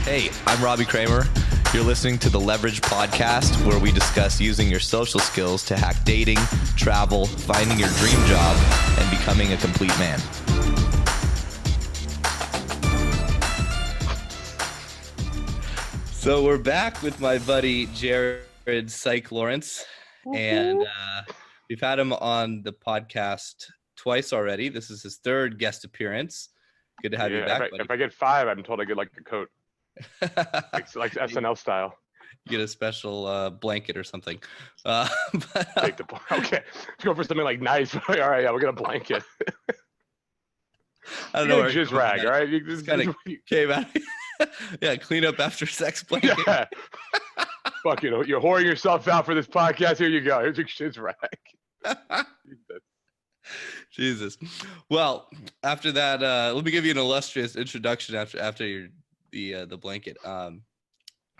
Hey, I'm Robbie Kramer. You're listening to the Leverage Podcast, where we discuss using your social skills to hack dating, travel, finding your dream job, and becoming a complete man. So we're back with my buddy Jared Psych Laurence, and we've had him on the podcast twice already. This is his third guest appearance. Good to have you back, buddy. If I get 5, I'm told I get like a coat. like SNL style. You get a special blanket or something. Take the okay. Let's go for something like nice. All right, yeah, we'll get a blanket. I don't know. A jizz rag, all right? You just kind of came out. Yeah, clean up after sex blanket. Yeah. Fuck, you're whoring yourself out for this podcast. Here you go. Here's your jizz rag. Jesus. Well, after that, let me give you an illustrious introduction after the blanket.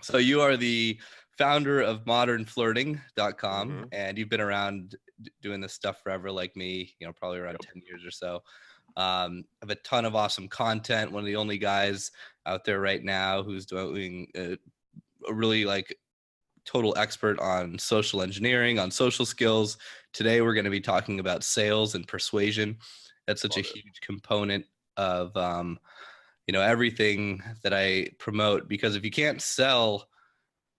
So you are the founder of modernflirting.com, and you've been around doing this stuff forever, like me, probably around 10 years or so. I have a ton of awesome content. One of the only guys out there right now who's doing a really total expert on social engineering, on social skills. Today, we're going to be talking about sales and persuasion. That's such a huge component of everything that I promote, because if you can't sell,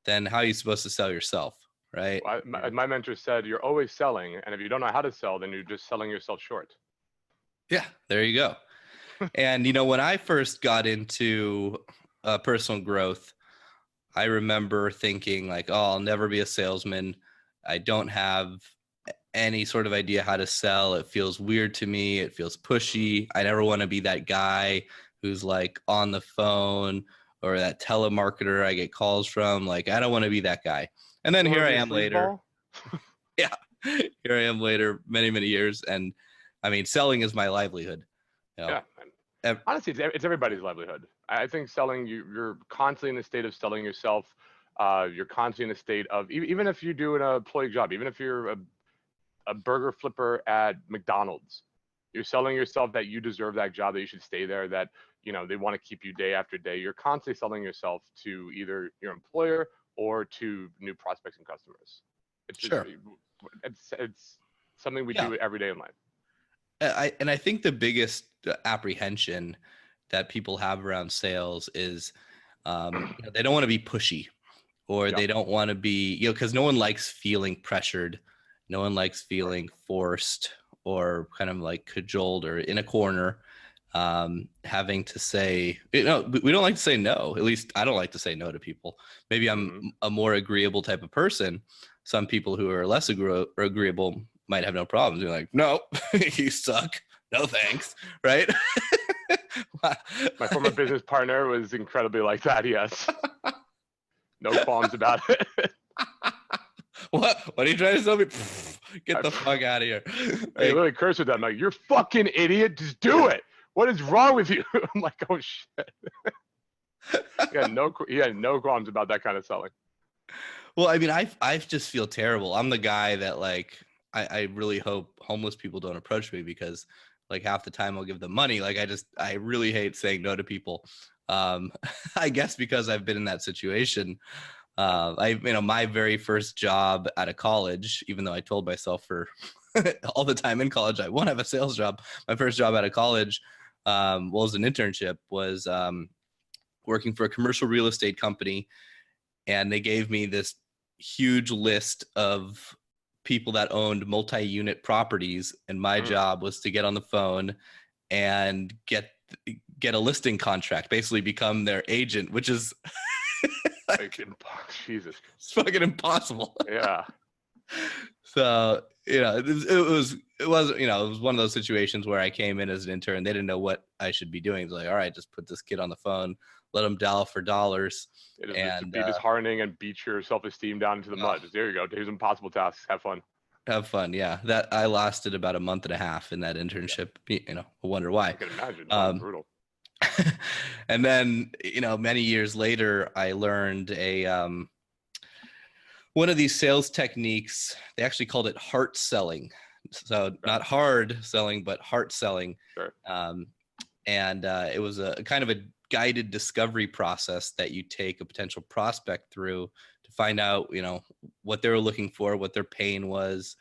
then how are you supposed to sell yourself, right? Well, my mentor said, you're always selling, and if you don't know how to sell, then you're just selling yourself short. Yeah, there you go. And, when I first got into personal growth, I remember thinking I'll never be a salesman. I don't have any sort of idea how to sell. It feels weird to me. It feels pushy. I never want to be that guy who's on the phone, or that telemarketer I get calls from. I don't want to be that guy. And then here I am later. Yeah. Here I am later, many, many years. And I mean, selling is my livelihood. Yeah. Honestly, it's everybody's livelihood. I think selling, you're constantly in the state of selling yourself. You're constantly in the state of, even if you do an employee job, even if you're a burger flipper at McDonald's, you're selling yourself that you deserve that job, that you should stay there, that they want to keep you day after day. You're constantly selling yourself to either your employer or to new prospects and customers. It's something we do every day in life. I think the biggest apprehension that people have around sales is they don't want to be pushy, or they don't want to be, because no one likes feeling pressured. No one likes feeling forced or kind of cajoled or in a corner, having to say, we don't like to say no. At least I don't like to say no to people. Maybe I'm a more agreeable type of person. Some people who are less agreeable might have no problems. They're like, no, you suck. No, thanks. Right. My former business partner was incredibly like that. Yes. No qualms about it. What are you trying to tell me? Get the fuck out of here. I literally cursed with them. Like, you're fucking idiot. Just do it. What is wrong with you? I'm like, oh shit. He had no qualms about that kind of selling. Well, I mean, I just feel terrible. I'm the guy that I really hope homeless people don't approach me, because half the time I'll give them money. I really hate saying no to people. I guess because I've been in that situation. My very first job out of college, even though I told myself for all the time in college I won't have a sales job, my first job out of college was an internship, was working for a commercial real estate company. And they gave me this huge list of people that owned multi-unit properties, and my job was to get on the phone and get a listing contract, basically become their agent, which is Jesus, it's fucking impossible. Yeah. So it was one of those situations where I came in as an intern. They didn't know what I should be doing. It's like, all right, just put this kid on the phone, let him dial for dollars. And be disheartening and beat your self-esteem down into the mud. There you go. Here's impossible tasks. Have fun. Yeah. That I lasted about a month and a half in that internship. I wonder why. I can imagine. Brutal. And then, many years later, I learned one of these sales techniques. They actually called it heart selling. So not hard selling, but heart selling. Sure. And it was a kind of a guided discovery process that you take a potential prospect through to find out, what they were looking for, what their pain was,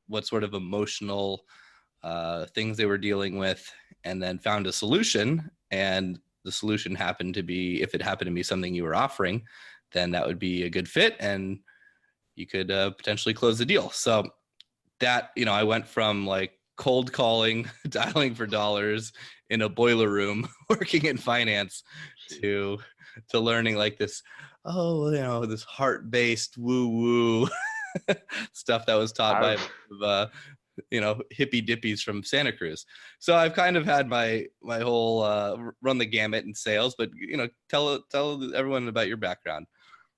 what sort of emotional things they were dealing with, and then found a solution. And the solution happened to be, if it happened to be something you were offering, then that would be a good fit and you could potentially close the deal. So that, I went from like cold calling, dialing for dollars in a boiler room, working in finance, to learning like this, this heart-based woo-woo stuff that was taught by hippie dippies from Santa Cruz. So I've kind of had my whole run the gamut in sales, but tell everyone about your background.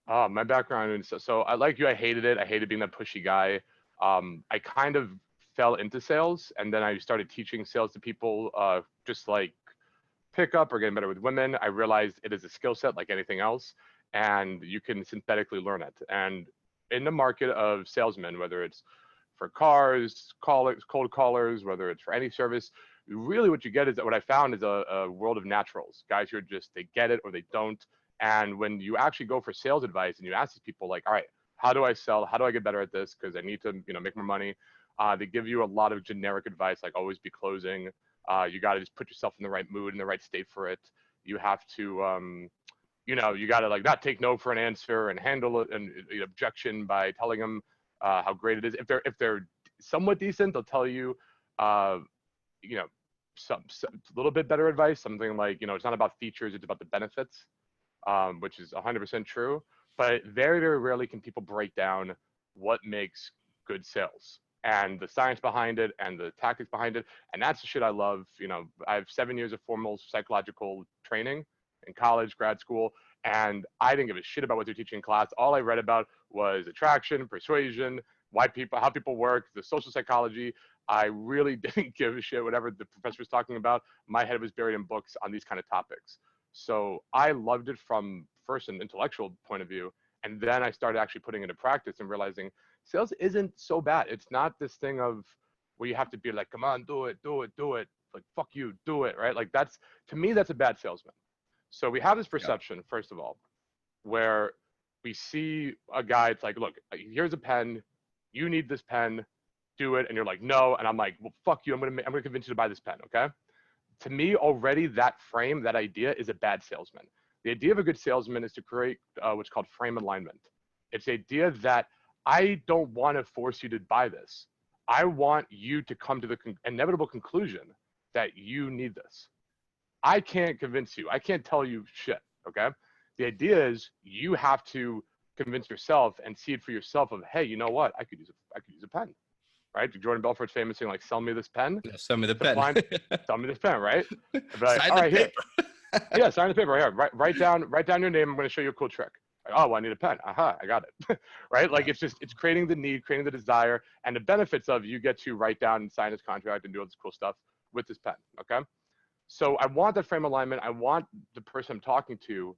My background, so I like you. I hated it. I hated being that pushy guy. I kind of fell into sales, and then I started teaching sales to people, just like pickup or getting better with women. I realized it is a skill set like anything else, and you can synthetically learn it. And in the market of salesmen, whether it's for cars, cold callers, whether it's for any service, really what you get is that what I found is a world of naturals, guys who are just, they get it or they don't. And when you actually go for sales advice and you ask these people like, all right, how do I sell? How do I get better at this? Because I need to, make more money. They give you a lot of generic advice, like always be closing. You got to just put yourself in the right mood, in the right state for it. You have to, you got to like not take no for an answer and handle an objection by telling them how great it is. If they're somewhat decent, they'll tell you, some little bit better advice. Something like, it's not about features, it's about the benefits, which is 100% true. But very, very rarely can people break down what makes good sales and the science behind it and the tactics behind it. And that's the shit I love. I have 7 years of formal psychological training in college, grad school, and I didn't give a shit about what they're teaching in class. All I read about was attraction, persuasion, how people work, the social psychology. I really didn't give a shit whatever the professor was talking about. My head was buried in books on these kind of topics. So I loved it from first an intellectual point of view, and then I started actually putting it into practice and realizing sales isn't so bad. It's not this thing of where you have to be like, come on, do it, like fuck you, do it, right? Like that's, to me, that's a bad salesman. So we have this perception, first of all, where we see a guy, it's like, look, here's a pen, you need this pen, do it, and you're like, no, and I'm like, well, fuck you, I'm gonna convince you to buy this pen, okay? To me, already that frame, that idea is a bad salesman. The idea of a good salesman is to create what's called frame alignment. It's the idea that I don't want to force you to buy this. I want you to come to the inevitable conclusion that you need this. I can't convince you. I can't tell you shit, okay? The idea is you have to convince yourself and see it for yourself of, hey, you know what? I could use a pen. Right? Jordan Belfort's famous saying like, sell me this pen. Yeah, sell me the pen. Sell me this pen, right? Like, sign the paper. Yeah, sign the paper. Here, write down your name. I'm going to show you a cool trick. Like, oh, well, I need a pen. Aha, I got it. Right? Like it's creating the need, creating the desire, and the benefits of you get to write down and sign this contract and do all this cool stuff with this pen. Okay. So I want that frame alignment. I want the person I'm talking to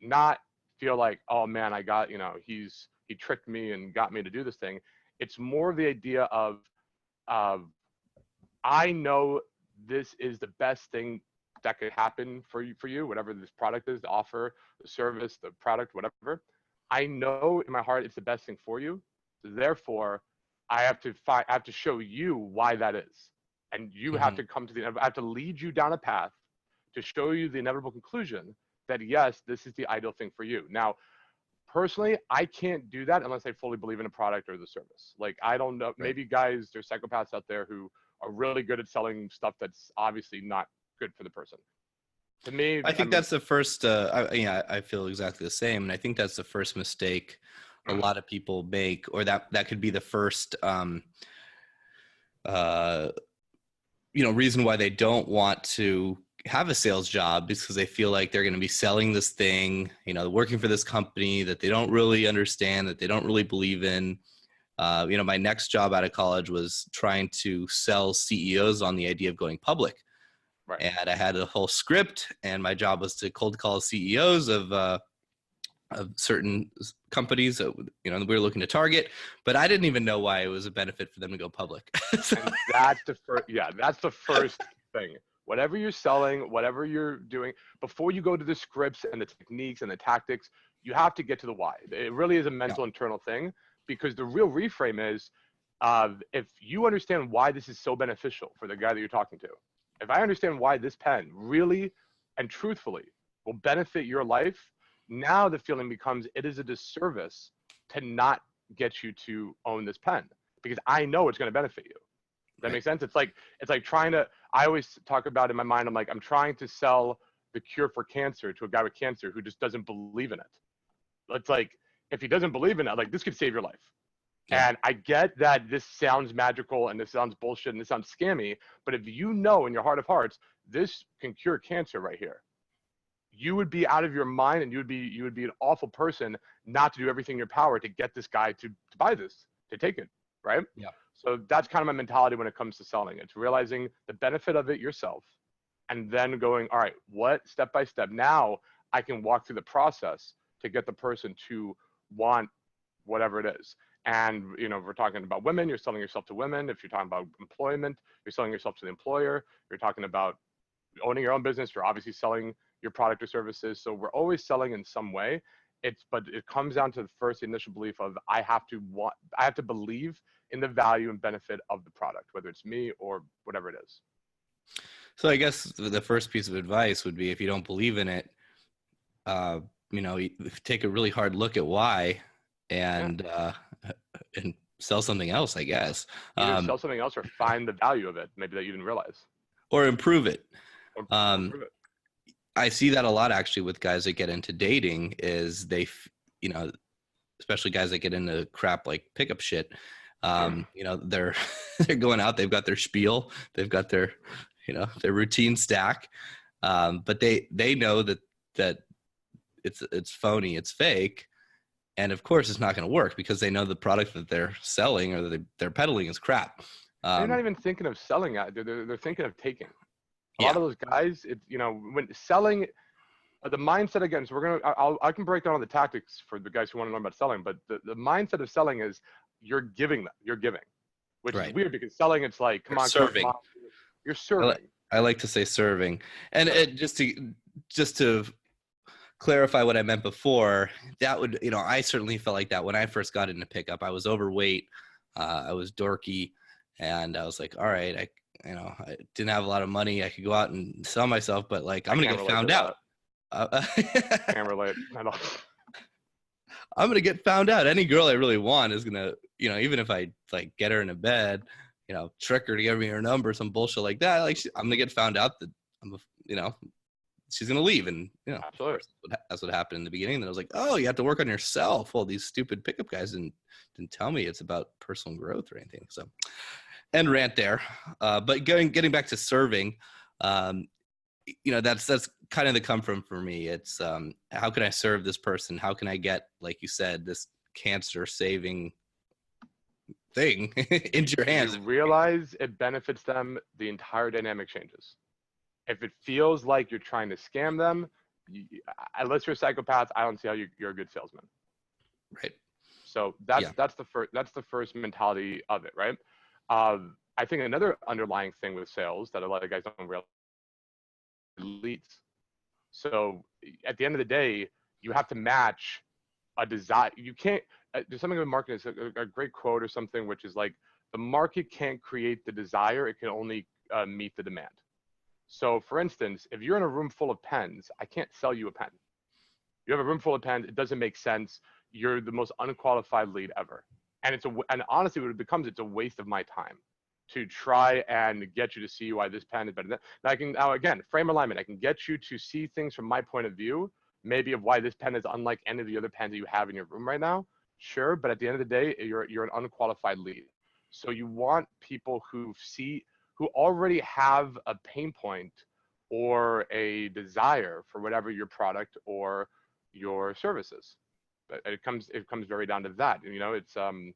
not feel like, oh man, I got, he tricked me and got me to do this thing. It's more of the idea of, I know this is the best thing that could happen for you, whatever this product is, the offer, the service, the product, whatever. I know in my heart it's the best thing for you. So therefore, I have to show you why that is, and you have to come to I have to lead you down a path to show you the inevitable conclusion that yes, this is the ideal thing for you. Now, personally, I can't do that unless I fully believe in a product or the service. Like, I don't know, maybe guys, there's psychopaths out there who are really good at selling stuff that's obviously not good for the person. To me, I think that's the first, I feel exactly the same. And I think that's the first mistake a lot of people make, or that could be the first, reason why they don't want to have a sales job, because they feel like they're going to be selling this thing, working for this company that they don't really understand, that they don't really believe in. My next job out of college was trying to sell CEOs on the idea of going public. Right. And I had a whole script, and my job was to cold call CEOs of certain companies that we were looking to target, but I didn't even know why it was a benefit for them to go public. And that's the first, that's the first thing. Whatever you're selling, whatever you're doing, before you go to the scripts and the techniques and the tactics, you have to get to the why. It really is a mental internal thing, because the real reframe is, if you understand why this is so beneficial for the guy that you're talking to, if I understand why this pen really and truthfully will benefit your life, now the feeling becomes it is a disservice to not get you to own this pen, because I know it's going to benefit you. Does that make sense? It's like trying to, I always talk about in my mind, I'm trying to sell the cure for cancer to a guy with cancer who just doesn't believe in it. It's like, if he doesn't believe in it, like, this could save your life. Yeah. And I get that this sounds magical and this sounds bullshit and this sounds scammy, but if you know in your heart of hearts, this can cure cancer right here, you would be out of your mind, and you would be an awful person not to do everything in your power to get this guy to buy this, to take it, right? Yeah. So that's kind of my mentality when it comes to selling. It's realizing the benefit of it yourself, and then going, all right, what step by step, now I can walk through the process to get the person to want whatever it is. And, you know, if we're talking about women, you're selling yourself to women. If you're talking about employment, you're selling yourself to the employer. You're talking about owning your own business, you're obviously selling your product or services. So we're always selling in some way. But it comes down to the first initial belief of, I have to believe in the value and benefit of the product, whether it's me or whatever it is. So I guess the first piece of advice would be, if you don't believe in it, you know, take a really hard look at why, and sell something else, I guess. Either sell something else or find the value of it, maybe that you didn't realize. Or improve it. Improve it. I see that a lot actually with guys that get into dating, is they, you know, especially guys that get into crap like pickup shit. You know, they're going out, they've got their spiel, they've got their, you know, their routine stack. But they know that it's phony, it's fake. And of course it's not going to work, because they know the product that they're selling or that they're peddling is crap. They're not even thinking of selling it. They're thinking of taking. A lot of those guys, you know, when selling, the mindset, again, so I can break down all the tactics for the guys who want to learn about selling, but the mindset of selling is you're giving, which is weird, because selling, it's like, come on, serving. You're serving. I like to say serving. And just to clarify what I meant before, that would, you know, I certainly felt like that when I first got into pickup. I was overweight, I was dorky, and I was like, all right, I didn't have a lot of money. I could go out and sell myself, but like, I'm going to get found out. Can't relate at all. I'm going to get found out. Any girl I really want is going to, you know, even if I like get her in a bed, you know, trick her to give me her number, some bullshit like that. Like, I'm going to get found out that you know, she's going to leave. And, you know, that's what happened in the beginning. Then I was like, oh, you have to work on yourself. Well, these stupid pickup guys didn't tell me it's about personal growth or anything. So, end rant there. But getting back to serving, you know, that's kind of the come from for me. It's how can I serve this person? How can I get, like you said, this cancer saving thing into your hands? You realize it benefits them, the entire dynamic changes. If it feels like you're trying to scam them, unless you're a psychopath, I don't see how you're a good salesman. Right. So that's the first mentality of it, right? I think another underlying thing with sales that a lot of guys don't realize, leads. So at the end of the day, you have to match a desire. You can't, there's something with marketing, it's a great quote or something, which is like, the market can't create the desire, it can only meet the demand. So for instance, if you're in a room full of pens, I can't sell you a pen. You have a room full of pens, it doesn't make sense. You're the most unqualified lead ever. And and honestly, what it becomes, it's a waste of my time to try and get you to see why this pen is better than that. Now again, frame alignment. I can get you to see things from my point of view, maybe of why this pen is unlike any of the other pens that you have in your room right now. Sure, but at the end of the day, you're an unqualified lead. So you want people who already have a pain point or a desire for whatever your product or your services. But it comes very down to that. You know, it's and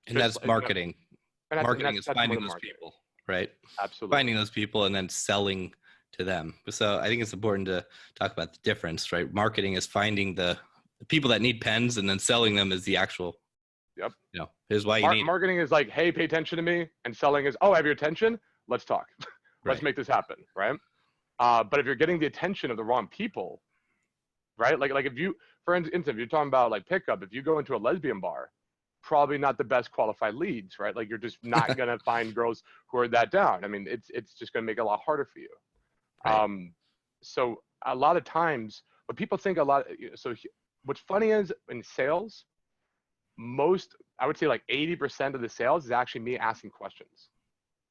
that's marketing. Marketing is finding those people, right? Absolutely. Finding those people and then selling to them. So I think it's important to talk about the difference, right? Marketing is finding the people that need pens, and then selling them is the actual, yep. You know, here's why you need. Marketing is like, hey, pay attention to me. And selling is, oh, I have your attention. Let's talk. Let's Right. make this happen, right? But if you're getting the attention of the wrong people, right? Like if you, for instance, if you're talking about like pickup, if you go into a lesbian bar, probably not the best qualified leads, right? Like you're just not gonna find girls who are that down. I mean, it's just gonna make it a lot harder for you. Right. So a lot of times, what people think a lot. So what's funny is in sales, I would say like 80% of the sales is actually me asking questions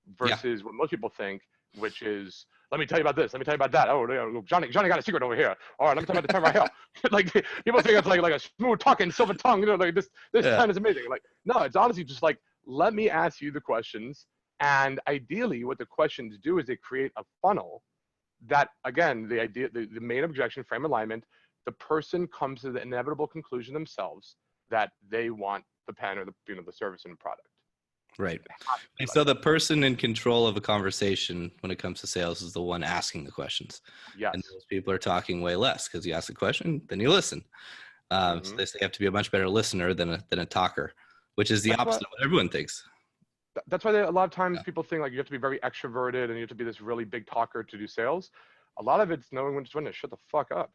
Yeah. versus what most people think, which is, let me tell you about this. Let me tell you about that. Oh, Johnny got a secret over here. All right, let me tell you about the pen right here. Like people think it's like a smooth talking silver tongue. Like this Yeah. pen is amazing. Like no, it's honestly just like, let me ask you the questions. And ideally, what the questions do is they create a funnel that, again, the idea, the main objection, frame alignment, the person comes to the inevitable conclusion themselves that they want the pen or the service and product. Right. And Like so the that. person in control of a conversation when it comes to sales is the one asking the questions. And Yes. those people are talking way less because you ask a question, then you listen. So they have to be a much better listener than a talker, which is the That's opposite what of what everyone thinks. that's why a lot of times Yeah. people think like you have to be very extroverted and you have to be this really big talker to do sales. A lot of it's knowing when to shut the fuck up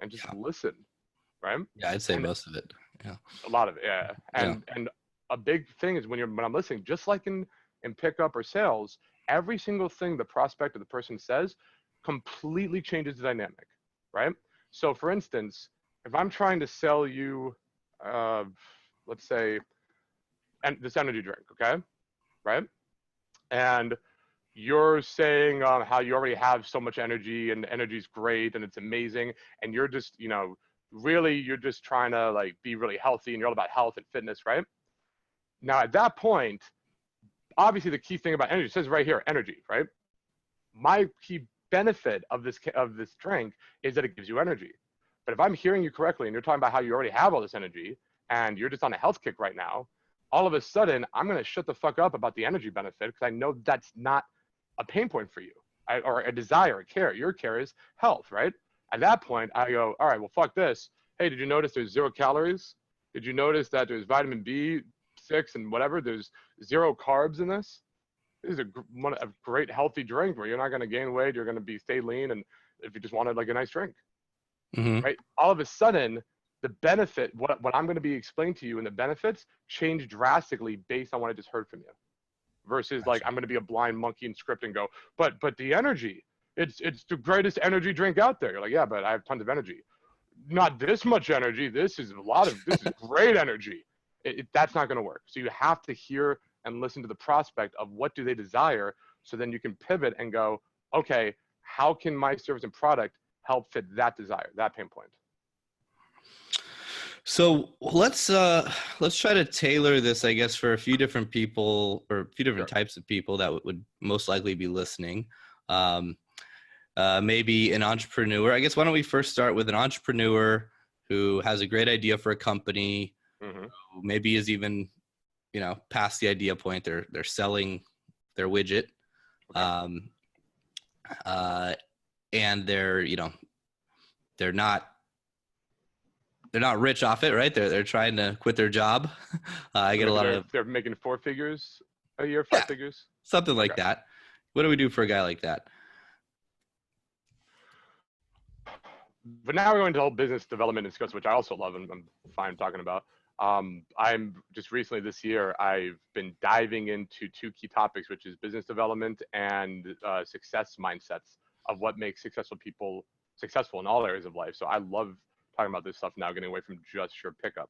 and just listen, right? Yeah, I'd say And most of it. Yeah. a lot of it, yeah. Yeah. And a big thing is when I'm listening, just like in pickup or sales, every single thing the prospect or the person says completely changes the dynamic, right? So for instance, if I'm trying to sell you, let's say, and this energy drink, okay, right? And you're saying how you already have so much energy and energy's great and it's amazing, and you're just, really you're just trying to like be really healthy and you're all about health and fitness, right? Now at that point, obviously the key thing about energy, it says right here, energy, right? My key benefit of this drink is that it gives you energy. But if I'm hearing you correctly and you're talking about how you already have all this energy and you're just on a health kick right now, all of a sudden I'm going to shut the fuck up about the energy benefit because I know that's not a pain point for you, or a desire, a care. Your care is health, right? At that point, I go, all right, well, fuck this. Hey, did you notice there's 0 calories? Did you notice that there's vitamin B6 and whatever? There's 0 carbs in this. This is a great healthy drink where you're not going to gain weight. You're going to stay lean. And if you just wanted like a nice drink, right? All of a sudden, the benefit, what I'm going to be explaining to you and the benefits change drastically based on what I just heard from you. Versus like I'm going to be a blind monkey in script and go, but the energy, it's the greatest energy drink out there. You're like, yeah, but I have tons of energy. Not this much energy. This is great energy. That's not going to work. So you have to hear and listen to the prospect of what do they desire. So then you can pivot and go, okay, how can my service and product help fit that desire, that pain point? So let's try to tailor this, I guess, for a few different people or a few different types of people that would most likely be listening. Maybe an entrepreneur. I guess why don't we first start with an entrepreneur who has a great idea for a company, who maybe is even, past the idea point. They're selling their widget, and they're not rich off it, right? They're trying to quit their job. I get a lot of. They're making 4 figures a year, 5 figures, something like that. What do we do for a guy like that? But now we're going to whole business development and skills, which I also love and I'm fine talking about. I'm just recently this year, I've been diving into 2 key topics, which is business development and success mindsets of what makes successful people successful in all areas of life. So I love talking about this stuff now, getting away from just sheer pickup.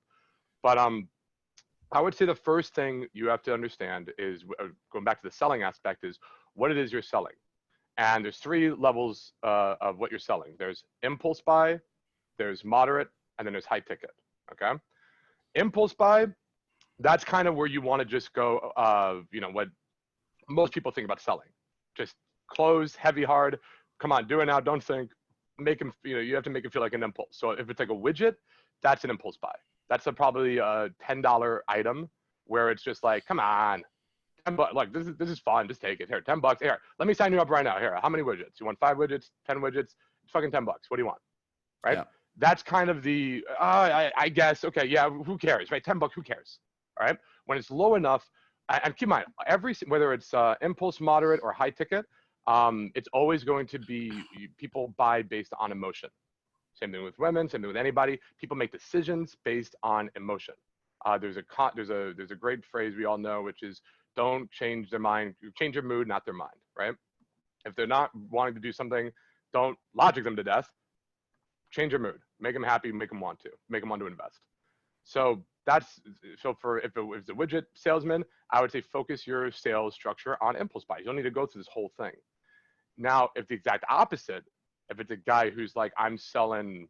But I would say the first thing you have to understand is, going back to the selling aspect, is what it is you're selling. And there's 3 levels of what you're selling. There's impulse buy, there's moderate, and then there's high ticket, okay? Impulse buy, that's kind of where you want to just go, what most people think about selling. Just close, heavy, hard, come on, do it now, don't think, make them, you have to make it feel like an impulse. So if it's like a widget, that's an impulse buy. That's probably a $10 item where it's just like, come on, $10, like this is fun, just take it. Here, $10, here, let me sign you up right now. Here, how many widgets? You want 5 widgets, 10 widgets? It's fucking $10. What do you want? Right? Yeah. That's kind of the, I guess, okay, yeah, who cares, right? $10, who cares? All right? When it's low enough, and keep in mind, whether it's impulse, moderate, or high ticket, It's always going to be people buy based on emotion. Same thing with women, same thing with anybody. People make decisions based on emotion. There's a great phrase we all know, which is don't change their mind, change your mood, not their mind, right? If they're not wanting to do something, don't logic them to death. Change your mood, make them happy, make them want to invest. So if it's a widget salesman, I would say focus your sales structure on impulse buys. You don't need to go through this whole thing. Now, if the exact opposite, if it's a guy who's like, I'm selling,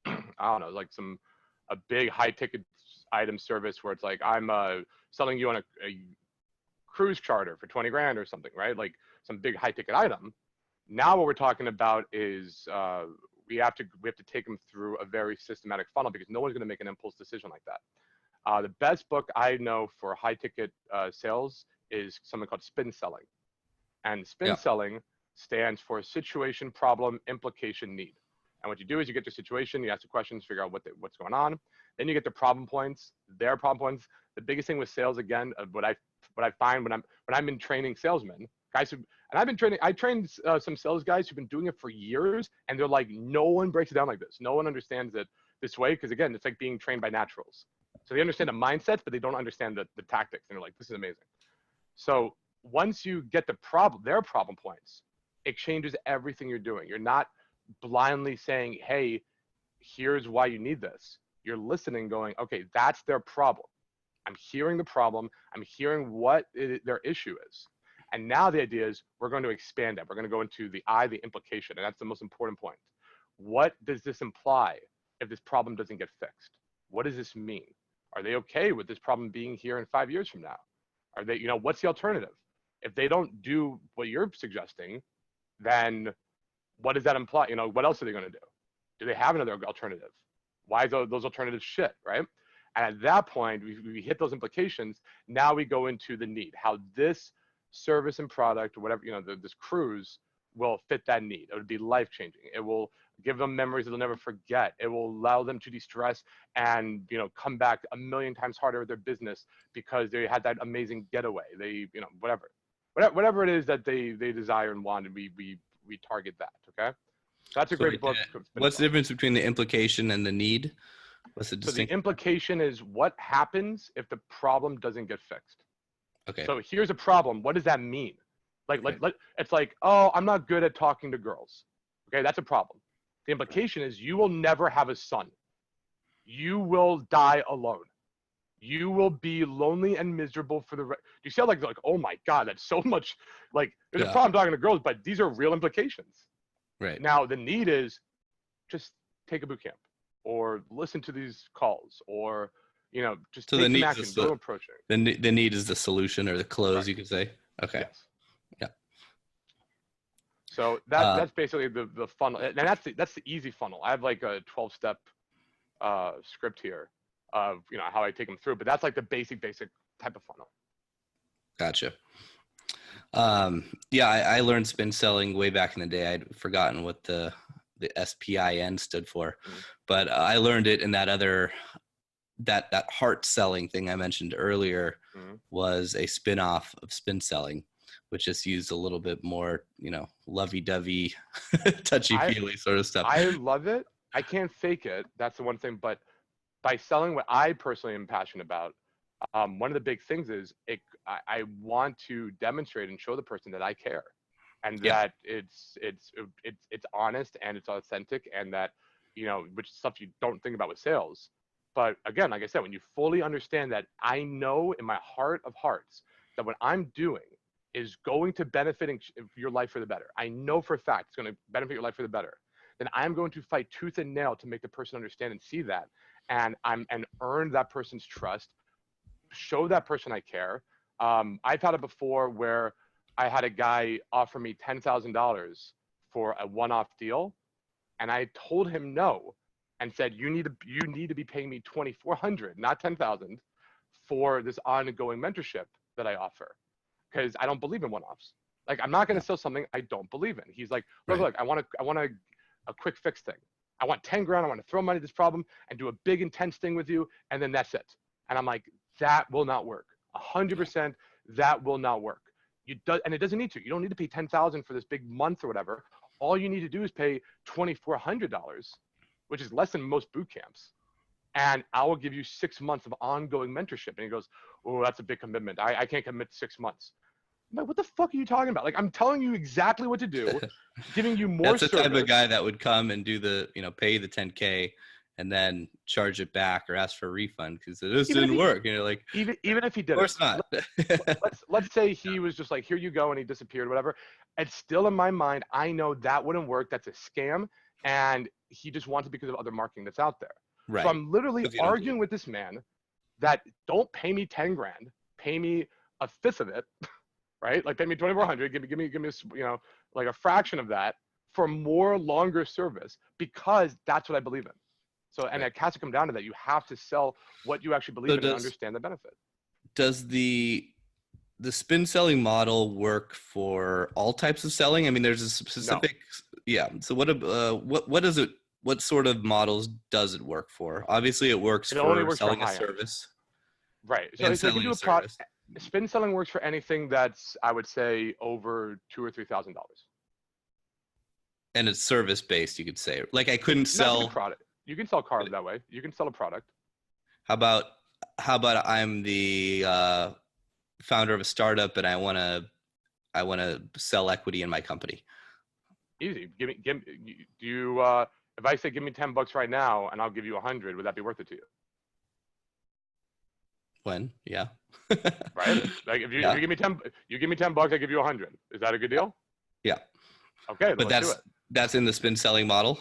I don't know, like a big high ticket item service where it's like, I'm selling you on a cruise charter for 20 grand or something, right? Like some big high ticket item. Now what we're talking about is we have to take them through a very systematic funnel, because no one's going to make an impulse decision like that. The best book I know for high ticket sales is something called spin selling. And spin selling stands for situation, problem, implication, need. And what you do is you get your situation, you ask the questions, figure out what's going on. Then you get the problem points, their problem points. The biggest thing with sales, again, what I find when I'm been training salesmen, guys who, and I trained some sales guys who've been doing it for years, and they're like, no one breaks it down like this. No one understands it this way, because again, it's like being trained by naturals. So they understand the mindsets, but they don't understand the tactics. And they're like, this is amazing. So once you get their problem points, it changes everything you're doing. You're not blindly saying, hey, here's why you need this. You're listening, going, okay, that's their problem. I'm hearing the problem. I'm hearing what their issue is. And now the idea is we're going to expand that. We're going to go into the implication. And that's the most important point. What does this imply if this problem doesn't get fixed? What does this mean? Are they okay with this problem being here in 5 years from now? Are they, what's the alternative? If they don't do what you're suggesting, then what does that imply? What else are they going to do? Do they have another alternative? Why is those alternatives shit, right? And at that point, we hit those implications. Now we go into the need, how this service and product, or whatever, this cruise will fit that need. It would be life-changing. It will give them memories that they'll never forget. It will allow them to de-stress and, come back a million times harder at their business because they had that amazing getaway. They, whatever it is that they desire and want, and we target that. Okay. That's a great book. What's the difference between the implication and the need? What's the distinction? So the implication is what happens if the problem doesn't get fixed. Okay. So here's a problem. What does that mean? It's like, oh, I'm not good at talking to girls. Okay, that's a problem. The implication is you will never have a son. You will die alone. You will be lonely and miserable for the rest. You sound like, oh my God, that's so much. Like, there's a problem talking to girls, but these are real implications. Right. Now, the need is just take a boot camp or listen to these calls or, just take some action, go approaching. The need is the solution or the close, you could say. Okay. Yes. Yeah. So that's basically the funnel. And that's the easy funnel. I have like a 12-step script here of, how I take them through, but that's like the basic type of funnel. Gotcha. I learned spin selling way back in the day. I'd forgotten what the SPIN stood for, but I learned it in that other, that heart selling thing I mentioned earlier was a spin-off of spin selling, which just used a little bit more, lovey-dovey, touchy-feely sort of stuff. I love it. I can't fake it. That's the one thing. But by selling what I personally am passionate about, one of the big things is I want to demonstrate and show the person that I care, and that it's honest and it's authentic, and that, which is stuff you don't think about with sales. But again, like I said, when you fully understand that, I know in my heart of hearts that what I'm doing is going to benefit your life for the better. I know for a fact it's going to benefit your life for the better. Then I'm going to fight tooth and nail to make the person understand and see that, and earn that person's trust, show that person I care. I've had it before where I had a guy offer me $10,000 for a one-off deal, and I told him no, and said, you need to be paying me $2,400, not $10,000, for this ongoing mentorship that I offer, because I don't believe in one-offs. Like, I'm not going to sell something I don't believe in. He's like, look, I want a quick fix thing. I want 10 grand. I want to throw money at this problem and do a big intense thing with you, and then that's it. And I'm like, that will not work. 100%, that will not work. And it doesn't need to. You don't need to pay $10,000 for this big month or whatever. All you need to do is pay $2,400, which is less than most boot camps. And I will give you 6 months of ongoing mentorship. And he goes, oh, that's a big commitment. I can't commit 6 months. I'm like, what the fuck are you talking about? Like, I'm telling you exactly what to do, giving you more That's the service. type of guy that would come and do the, pay the 10K and then charge it back or ask for a refund because this didn't work. And you're like, even if he did, of course not. let's say he was just like, here you go, and he disappeared, whatever. It's still in my mind. I know that wouldn't work. That's a scam, and he just wants it because of other marketing that's out there. Right. So I'm literally arguing with this man that don't pay me 10 grand, pay me a fifth of it, right? Like pay me 2,400, give me, like a fraction of that for more longer service because that's what I believe in. So, and it has to come down to that. You have to sell what you actually believe in and understand the benefit. Does the spin selling model work for all types of selling? I mean, there's a specific, yeah. So what does it? What sort of models does it work for? Obviously, it works for selling a service. Right. So if you do a product, spin selling works for anything that's, I would say, over $2,000 or $3,000. And it's service based, you could say. Like I couldn't sell product. You can sell cars that way. You can sell a product. How about I'm the founder of a startup and I want to sell equity in my company? Easy. Give me. Do you? If I say give me $10 right now and I'll give you 100, would that be worth it to you? When? Yeah. Right. Like if you give me $10, I give you 100. Is that a good deal? Yeah. Okay. But that's in the spin selling model.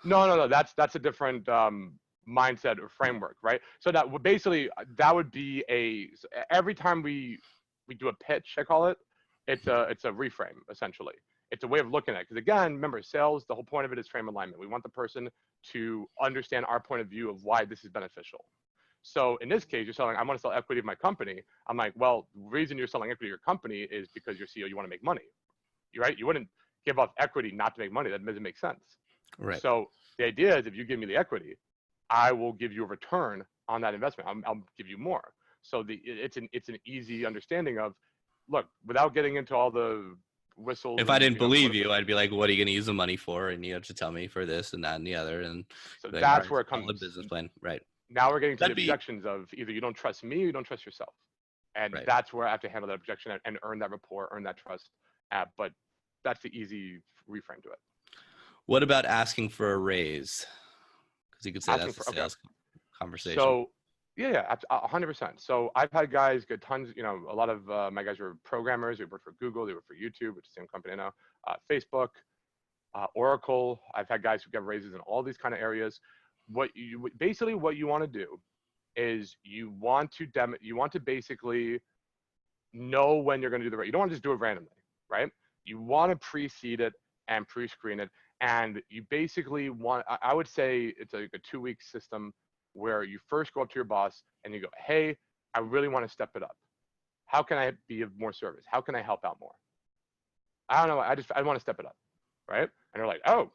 No. That's a different mindset or framework, right? So that would basically would be every time we do a pitch, I call it, it's a reframe essentially. It's a way of looking at it. Because again, remember, sales, the whole point of it is frame alignment. We want the person to understand our point of view of why this is beneficial. So in this case, you're selling, I want to sell equity of my company. I'm like, well, the reason you're selling equity of your company is because you're CEO, you want to make money. You're right. You wouldn't give up equity not to make money. That doesn't make sense. Right. So the idea is if you give me the equity, I will give you a return on that investment. I'll give you more. So it's an easy understanding of, look, without getting into all the whistles. If I didn't believe you, I'd be like, what are you going to use the money for? And you have to tell me for this and that and the other. And so like, that's where it comes. The business plan. Right. Now we're getting to the objections of either you don't trust me or you don't trust yourself. And that's where I have to handle that objection and earn that rapport, earn that trust. But that's the easy reframe to it. What about asking for a raise? Because you could say that's a sales conversation. So, yeah, 100%. So I've had guys get tons, a lot of my guys were programmers. They worked for Google. They worked for YouTube, which is the same company now, Facebook, Oracle. I've had guys who get raises in all these kind of areas. What you want to do is you want to basically know when you're going to do the raise. You don't want to just do it randomly, right? You want to pre-seed it and pre-screen it. And you basically want, I would say it's like a 2-week system where you first go up to your boss and you go, hey, I really want to step it up. How can I be of more service? How can I help out more? I don't know. I want to step it up. Right. And they're like, oh,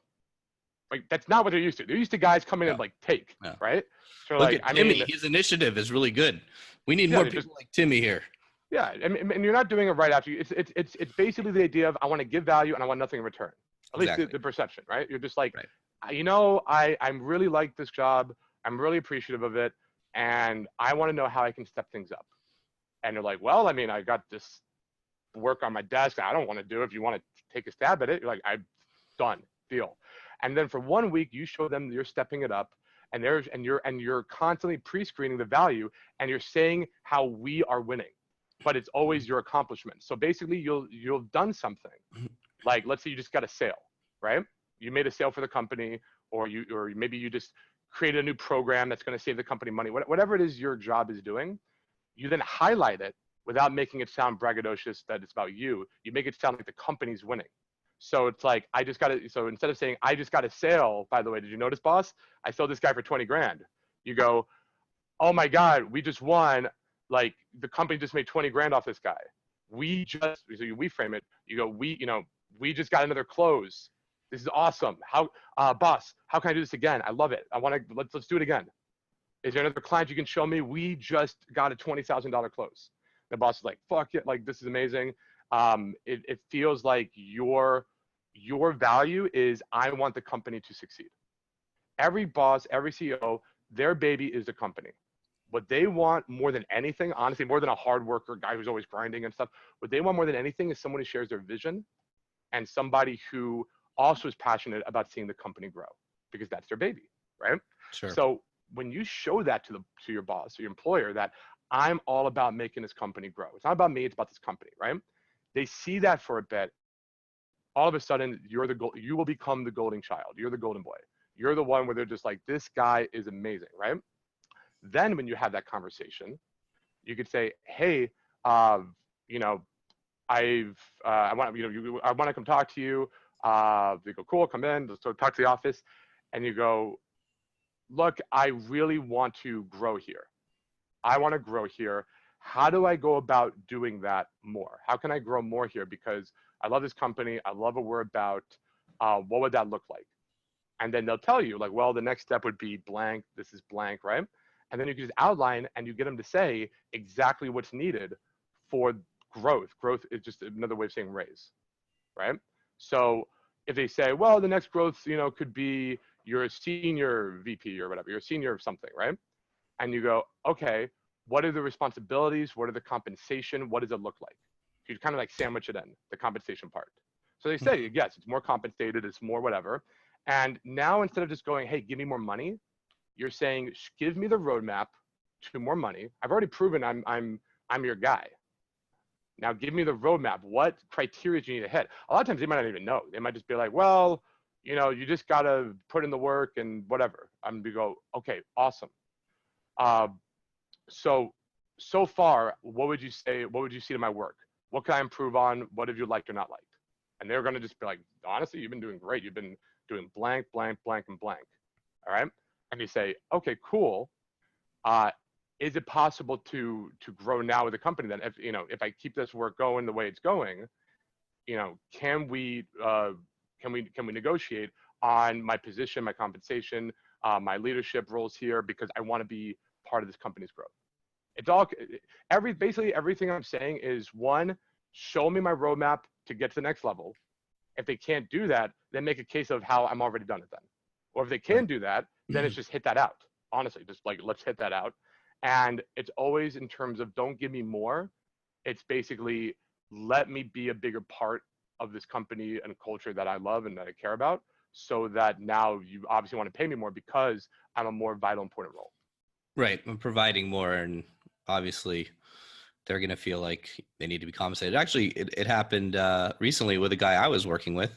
like that's not what they're used to. They're used to guys coming in and like take, right? So look at Timmy, his initiative is really good. We need more people like Timmy here. Yeah. And you're not doing it right after you. It's basically the idea of I want to give value and I want nothing in return. At least the perception, right? You're just like, I'm really like this job. I'm really appreciative of it. And I want to know how I can step things up. And you're like, well, I mean, I got this work on my desk. I don't want to do it. If you want to take a stab at it, you're like, I'm done, deal. And then for 1 week, you show them you're stepping it up and you're constantly pre-screening the value and you're saying how we are winning, but it's always your accomplishment. So basically you've done something. Like, let's say you just got a sale, right? You made a sale for the company, or maybe you just created a new program that's going to save the company money. Whatever it is your job is doing, you then highlight it without making it sound braggadocious that it's about you. You make it sound like the company's winning. So it's like, so instead of saying, I just got a sale, by the way, did you notice, boss? I sold this guy for 20 grand. You go, oh my God, we just won. Like the company just made 20 grand off this guy. So we frame it. You go, we just got another close. This is awesome. How, boss, how can I do this again? I love it. Let's do it again. Is there another client you can show me? We just got a $20,000 close. The boss is like, fuck it. Like, this is amazing. It feels like your value is, I want the company to succeed. Every boss, every CEO, their baby is the company. What they want more than anything, honestly, more than a hard worker, guy who's always grinding and stuff, what they want more than anything is someone who shares their vision, and somebody who also is passionate about seeing the company grow, because that's their baby, right? Sure. So when you show that to your boss or your employer, that I'm all about making this company grow, it's not about me, it's about this company, right? They see that for a bit. All of a sudden, you will become the golden child. You're the golden boy. You're the one where they're just like, this guy is amazing, right? Then when you have that conversation, you could say, hey, you know, I want to come talk to you. They go, cool, come in. Let's go talk to the office. And you go, look, I really want to grow here. I want to grow here. How do I go about doing that more? How can I grow more here? Because I love this company. I love what we're about. What would that look like? And then they'll tell you, like, well, the next step would be blank. This is blank, right? And then you can just outline, and you get them to say exactly what's needed for growth. Growth is just another way of saying raise, right? So if they say, well, the next growth, could be you're a senior VP or whatever, you're a senior of something, right? And you go, okay, what are the responsibilities? What are the compensation? What does it look like? You kind of like sandwich it in, the compensation part. So they say, yes, it's more compensated, it's more whatever. And now instead of just going, hey, give me more money, you're saying, give me the roadmap to more money. I've already proven I'm your guy. Now give me the roadmap. What criteria do you need to hit? A lot of times they might not even know. They might just be like, well, you just gotta put in the work and whatever. I'm gonna go, okay, awesome. So far, what would you say? What would you see to my work? What can I improve on? What have you liked or not liked? And they're gonna just be like, honestly, you've been doing great. You've been doing blank, blank, blank, and blank. All right. And you say, okay, cool. Is it possible to grow now with the company? Then if I keep this work going the way it's going, can we negotiate on my position, my compensation, my leadership roles here, because I want to be part of this company's growth. It's all basically everything I'm saying is, one, show me my roadmap to get to the next level. If they can't do that, then make a case of how I'm already done it then. Or if they can do that, then it's just hit that out. Honestly, just like, let's hit that out. And it's always in terms of, don't give me more. It's basically, let me be a bigger part of this company and culture that I love and that I care about, so that now you obviously want to pay me more because I'm a more vital, important role. Right. I'm providing more, and obviously they're going to feel like they need to be compensated. Actually, it happened recently with a guy I was working with.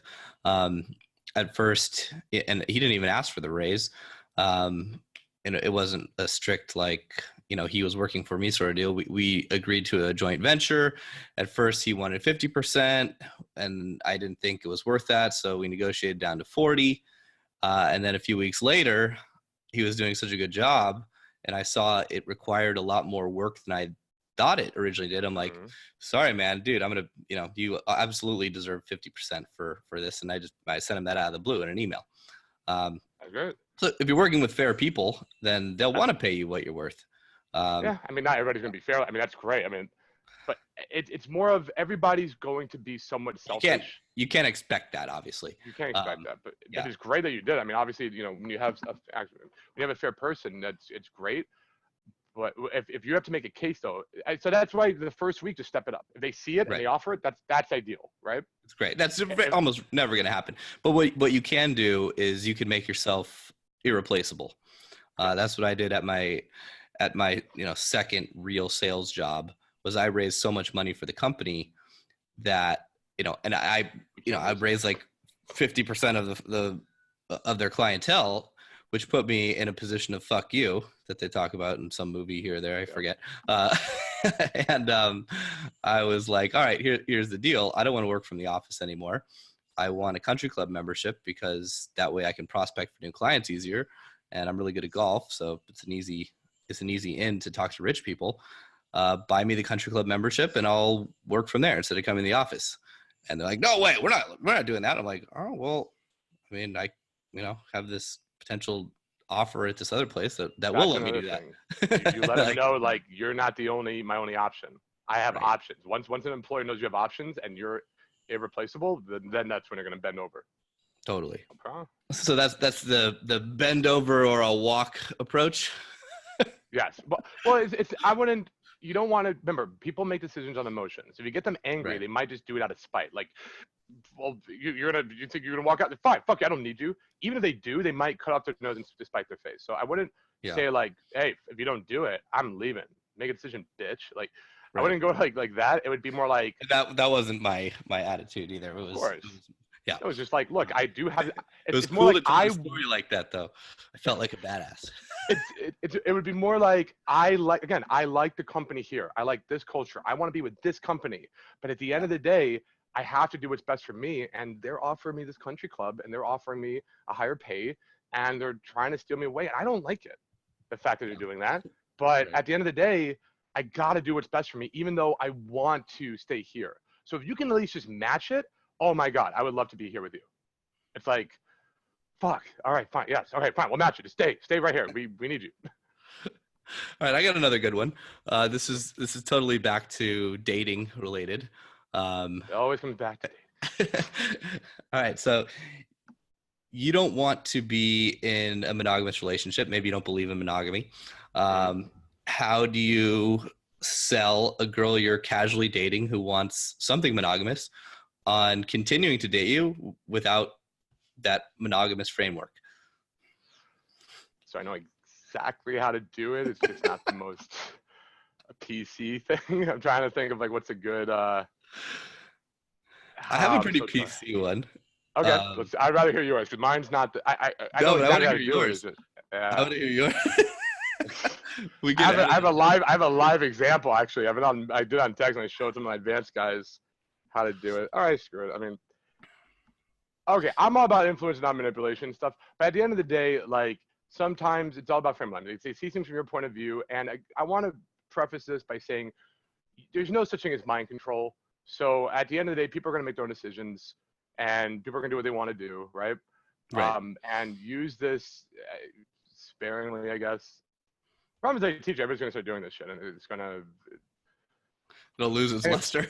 At first, and he didn't even ask for the raise. And it wasn't a strict, like, he was working for me sort of deal. We agreed to a joint venture. At first, he wanted 50%, and I didn't think it was worth that. So we negotiated down to 40. And then a few weeks later, he was doing such a good job, and I saw it required a lot more work than I thought it originally did. I'm like, sorry, man, dude, I'm going to, you absolutely deserve 50% for this. And I sent him that out of the blue in an email. Good. So if you're working with fair people, then they'll want to pay you what you're worth. Yeah, I mean, not everybody's going to be fair. I mean, that's great. I mean, but it's more of, everybody's going to be somewhat selfish. You can't expect that, obviously. You can't expect that, but yeah. It's great that you did. I mean, obviously, when you have a fair person, it's great. But if you have to make a case, though, so that's why the first week, just step it up. If they see it and they offer it, that's ideal, right? It's great. That's almost never going to happen. But what you can do is you can make yourself irreplaceable. That's what I did at my second real sales job. Was I raised so much money for the company that and I raised like 50% of their clientele, which put me in a position of fuck you that they talk about in some movie here or there. I forget. And I was like, all right, here's the deal. I don't want to work from the office anymore. I want a country club membership, because that way I can prospect for new clients easier. And I'm really good at golf, so it's an easy in to talk to rich people. Buy me the country club membership, and I'll work from there instead of coming to the office. And they're like, no way, we're not doing that. I'm like, oh well, I mean, I have this potential offer at this other place that will let me do that. You let them know, like, you're not my only option. I have Right. options. Once an employer knows you have options and you're irreplaceable, then that's when you're going to bend over. Totally. Okay. So that's the bend over or a walk approach. Yes. Well, it's I wouldn't. You don't want to remember. People make decisions on emotions. If you get them angry, Right. they might just do it out of spite. Like, well, you think you're gonna walk out? Fine, fuck you, I don't need you. Even if they do, they might cut off their nose and despite their face. So I wouldn't Yeah. say like, hey, if you don't do it, I'm leaving. Make a decision, bitch. Like, I Right. wouldn't go like that. It would be more like, That wasn't my attitude either. of course. Yeah. It was just like, look, I do have. It was It's more cool like to tell the story like that, though. I felt like a badass. it would be more like I like the company here. I like this culture. I want to be with this company. But at the end of the day, I have to do what's best for me. And they're offering me this country club and they're offering me a higher pay and they're trying to steal me away. And I don't like it, the fact that they're doing that. But Right. at the end of the day, I got to do what's best for me, even though I want to stay here. So if you can at least just match it, oh my God, I would love to be here with you. It's like, fuck. All right, fine. Yes. Okay, fine. We'll match it. Just stay right here. We need you. All right, I got another good one. This is totally back to dating related. It always comes back to dating. All right, so you don't want to be in a monogamous relationship. Maybe you don't believe in monogamy. How do you sell a girl you're casually dating who wants something monogamous on continuing to date you without that monogamous framework? So I know exactly how to do it. It's just not the most PC thing. I'm trying to think of like what's a good. I have a pretty PC one. Okay, I'd rather hear yours because mine's not. I know exactly how to do it. I want to hear yours. I have a live example actually. I did on text and I showed some of my advanced guys how to do it. All right, screw it. I mean, okay, I'm all about influence, not manipulation stuff. But at the end of the day, like sometimes it's all about frame of mind. They see things from your point of view, and I want to preface this by saying there's no such thing as mind control. So at the end of the day, people are going to make their own decisions, and people are going to do what they want to do, right? Right. And use this sparingly, I guess. Problem is, I teach everybody's going to start doing this shit, and it's going to. It'll lose its luster.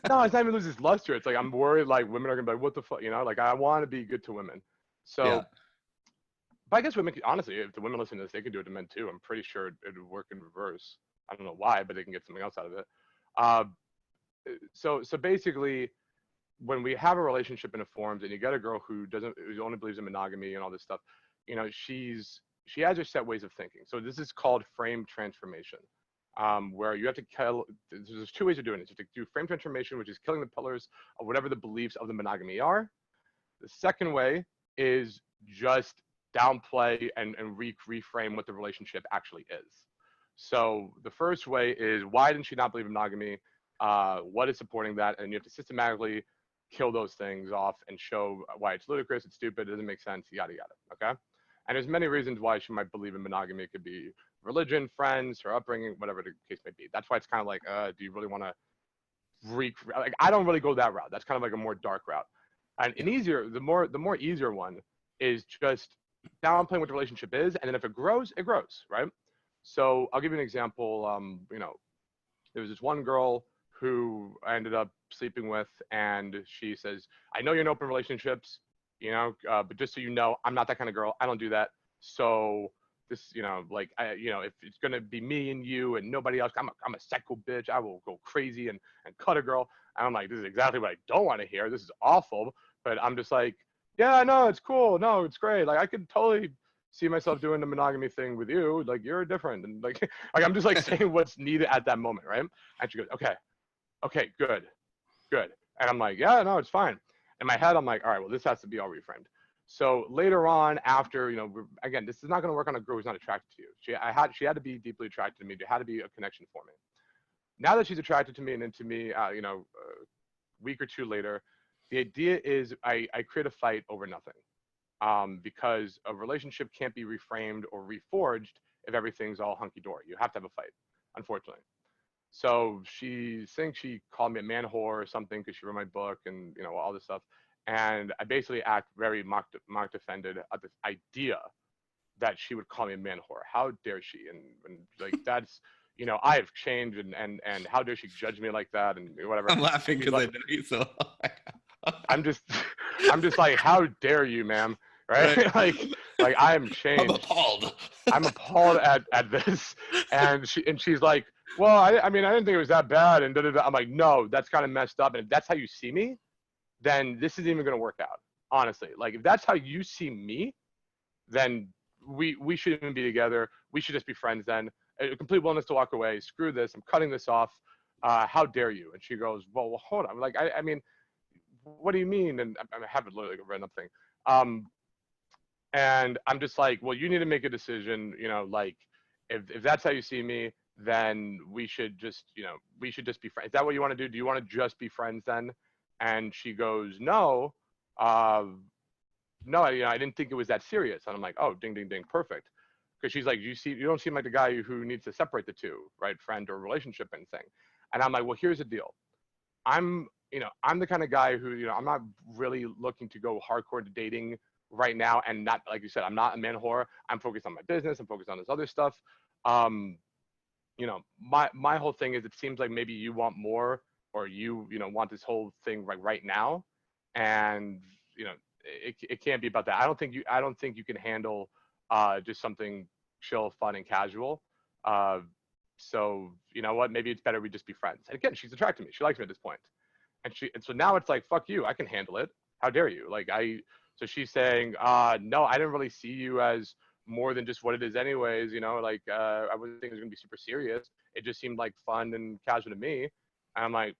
No, it's not even lose its luster. It's like I'm worried, like women are going to be like, "What the fuck," you know? Like I want to be good to women, so. Yeah. But I guess women, honestly, if the women listen to this, they can do it to men too. I'm pretty sure it would work in reverse. I don't know why, but they can get something else out of it. So basically, when we have a relationship in the forums, and you get a girl who only believes in monogamy and all this stuff, you know, she has her set ways of thinking. So this is called frame transformation, where you have to kill. There's two ways of doing it. You have to do frame transformation, which is killing the pillars of whatever the beliefs of the monogamy are. The second way is just downplay and reframe what the relationship actually is. So the first way is, why didn't she not believe in monogamy? What is supporting that? And you have to systematically kill those things off and show why it's ludicrous, it's stupid, it doesn't make sense, yada yada. Okay. And there's many reasons why she might believe in monogamy. It could be religion, friends, her upbringing, whatever the case may be. That's why it's kind of like, do you really want to like? I don't really go that route. That's kind of like a more dark route. And an easier, the more easier one is just downplaying what the relationship is, and then if it grows, right? So I'll give you an example. You know, there was this one girl who I ended up sleeping with, and she says, "I know you're in open relationships, you know, but just so you know, I'm not that kind of girl. I don't do that. So this, you know, like, if it's gonna be me and you and nobody else, I'm a psycho bitch. I will go crazy and cut a girl." And I'm like, this is exactly what I don't want to hear. This is awful. But I'm just like, yeah, no, it's cool. No, it's great. Like I could totally see myself doing the monogamy thing with you. Like you're different. And like, like I'm just like saying what's needed at that moment. Right. And she goes, okay, good. And I'm like, yeah, no, it's fine. In my head, I'm like, all right, well, this has to be all reframed. So later on, after, you know, again, this is not going to work on a girl who's not attracted to you. She had to be deeply attracted to me. There had to be a connection for me. Now that she's attracted to me and into me, a week or two later, the idea is I create a fight over nothing, because a relationship can't be reframed or reforged if everything's all hunky-dory. You have to have a fight, unfortunately. So she thinks she called me a man whore or something because she read my book and, you know, all this stuff. And I basically act very mock offended at the idea that she would call me a man whore. How dare she? And like, that's, you know, I have changed and how dare she judge me like that and whatever. I'm laughing because like, I know you so. I'm just I'm just like, how dare you, ma'am? Right? Right. like I am I'm changed. appalled. I'm appalled at this. And she's like, well, I mean, I didn't think it was that bad. And da-da-da. I'm like, no, that's kind of messed up. And if that's how you see me, then this isn't even going to work out. Honestly, like if that's how you see me, then we shouldn't even be together. We should just be friends then. A complete willingness to walk away. Screw this. I'm cutting this off. How dare you? And she goes, well hold on. I'm like, I mean, what do you mean? And I have it literally like a random thing. And I'm just like, well, you need to make a decision, you know, like if that's how you see me, then we should just, you know, we should just be friends. Is that what you want to do? Do you want to just be friends then? And she goes, no, no, you know, I didn't think it was that serious. And I'm like, oh, ding, ding, ding, perfect. Because she's like, you don't seem like the guy who needs to separate the two, right? Friend or relationship and thing. And I'm like, well, here's the deal. I'm the kind of guy who, you know, I'm not really looking to go hardcore to dating right now. And not, like you said, I'm not a man whore. I'm focused on my business. I'm focused on this other stuff. You know, my whole thing is, it seems like maybe you want more, or you know, want this whole thing right now. And, you know, it can't be about that. I don't think you can handle just something chill, fun, and casual. So you know what? Maybe it's better we just be friends. And again, she's attracted to me. She likes me at this point. And so now it's like, fuck you. I can handle it. How dare you? So she's saying, no, I didn't really see you as more than just what it is anyways. You know, like, I wasn't thinking it was going to be super serious. It just seemed like fun and casual to me. And I'm like,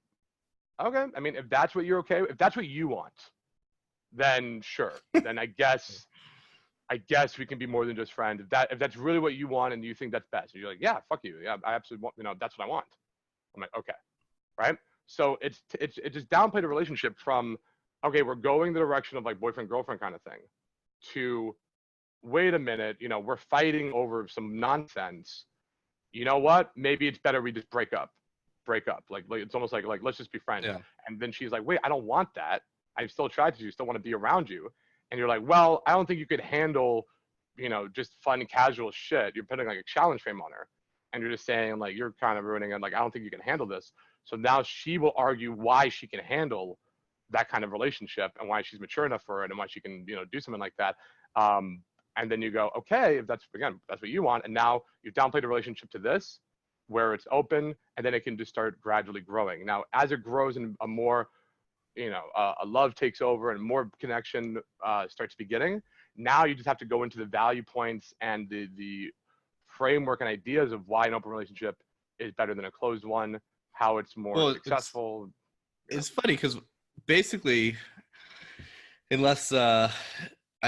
okay. I mean, if that's what you're okay with, if that's what you want, then sure. Then I guess we can be more than just friends. If that's really what you want and you think that's best, and you're like, yeah, fuck you. Yeah, I absolutely want, you know, that's what I want. I'm like, okay. Right. So it just downplayed a relationship from, okay, we're going the direction of like boyfriend, girlfriend kind of thing, to, wait a minute, you know, we're fighting over some nonsense. You know what? Maybe it's better we just break up. Like it's almost like let's just be friends. Yeah. And then she's like, wait, I don't want that. I've still tried to, still want to be around you. And you're like, well, I don't think you could handle, you know, just fun, casual shit. You're putting like a challenge frame on her. And you're just saying, like, you're kind of ruining it. Like, I don't think you can handle this. So now she will argue why she can handle that kind of relationship and why she's mature enough for it and why she can, you know, do something like that. And then you go, okay, if that's what you want. And now you've downplayed a relationship to this, where it's open, and then it can just start gradually growing. Now, as it grows and a more, you know, a love takes over and more connection starts beginning, now you just have to go into the value points and the framework and ideas of why an open relationship is better than a closed one, how it's more successful. It's funny because basically, unless I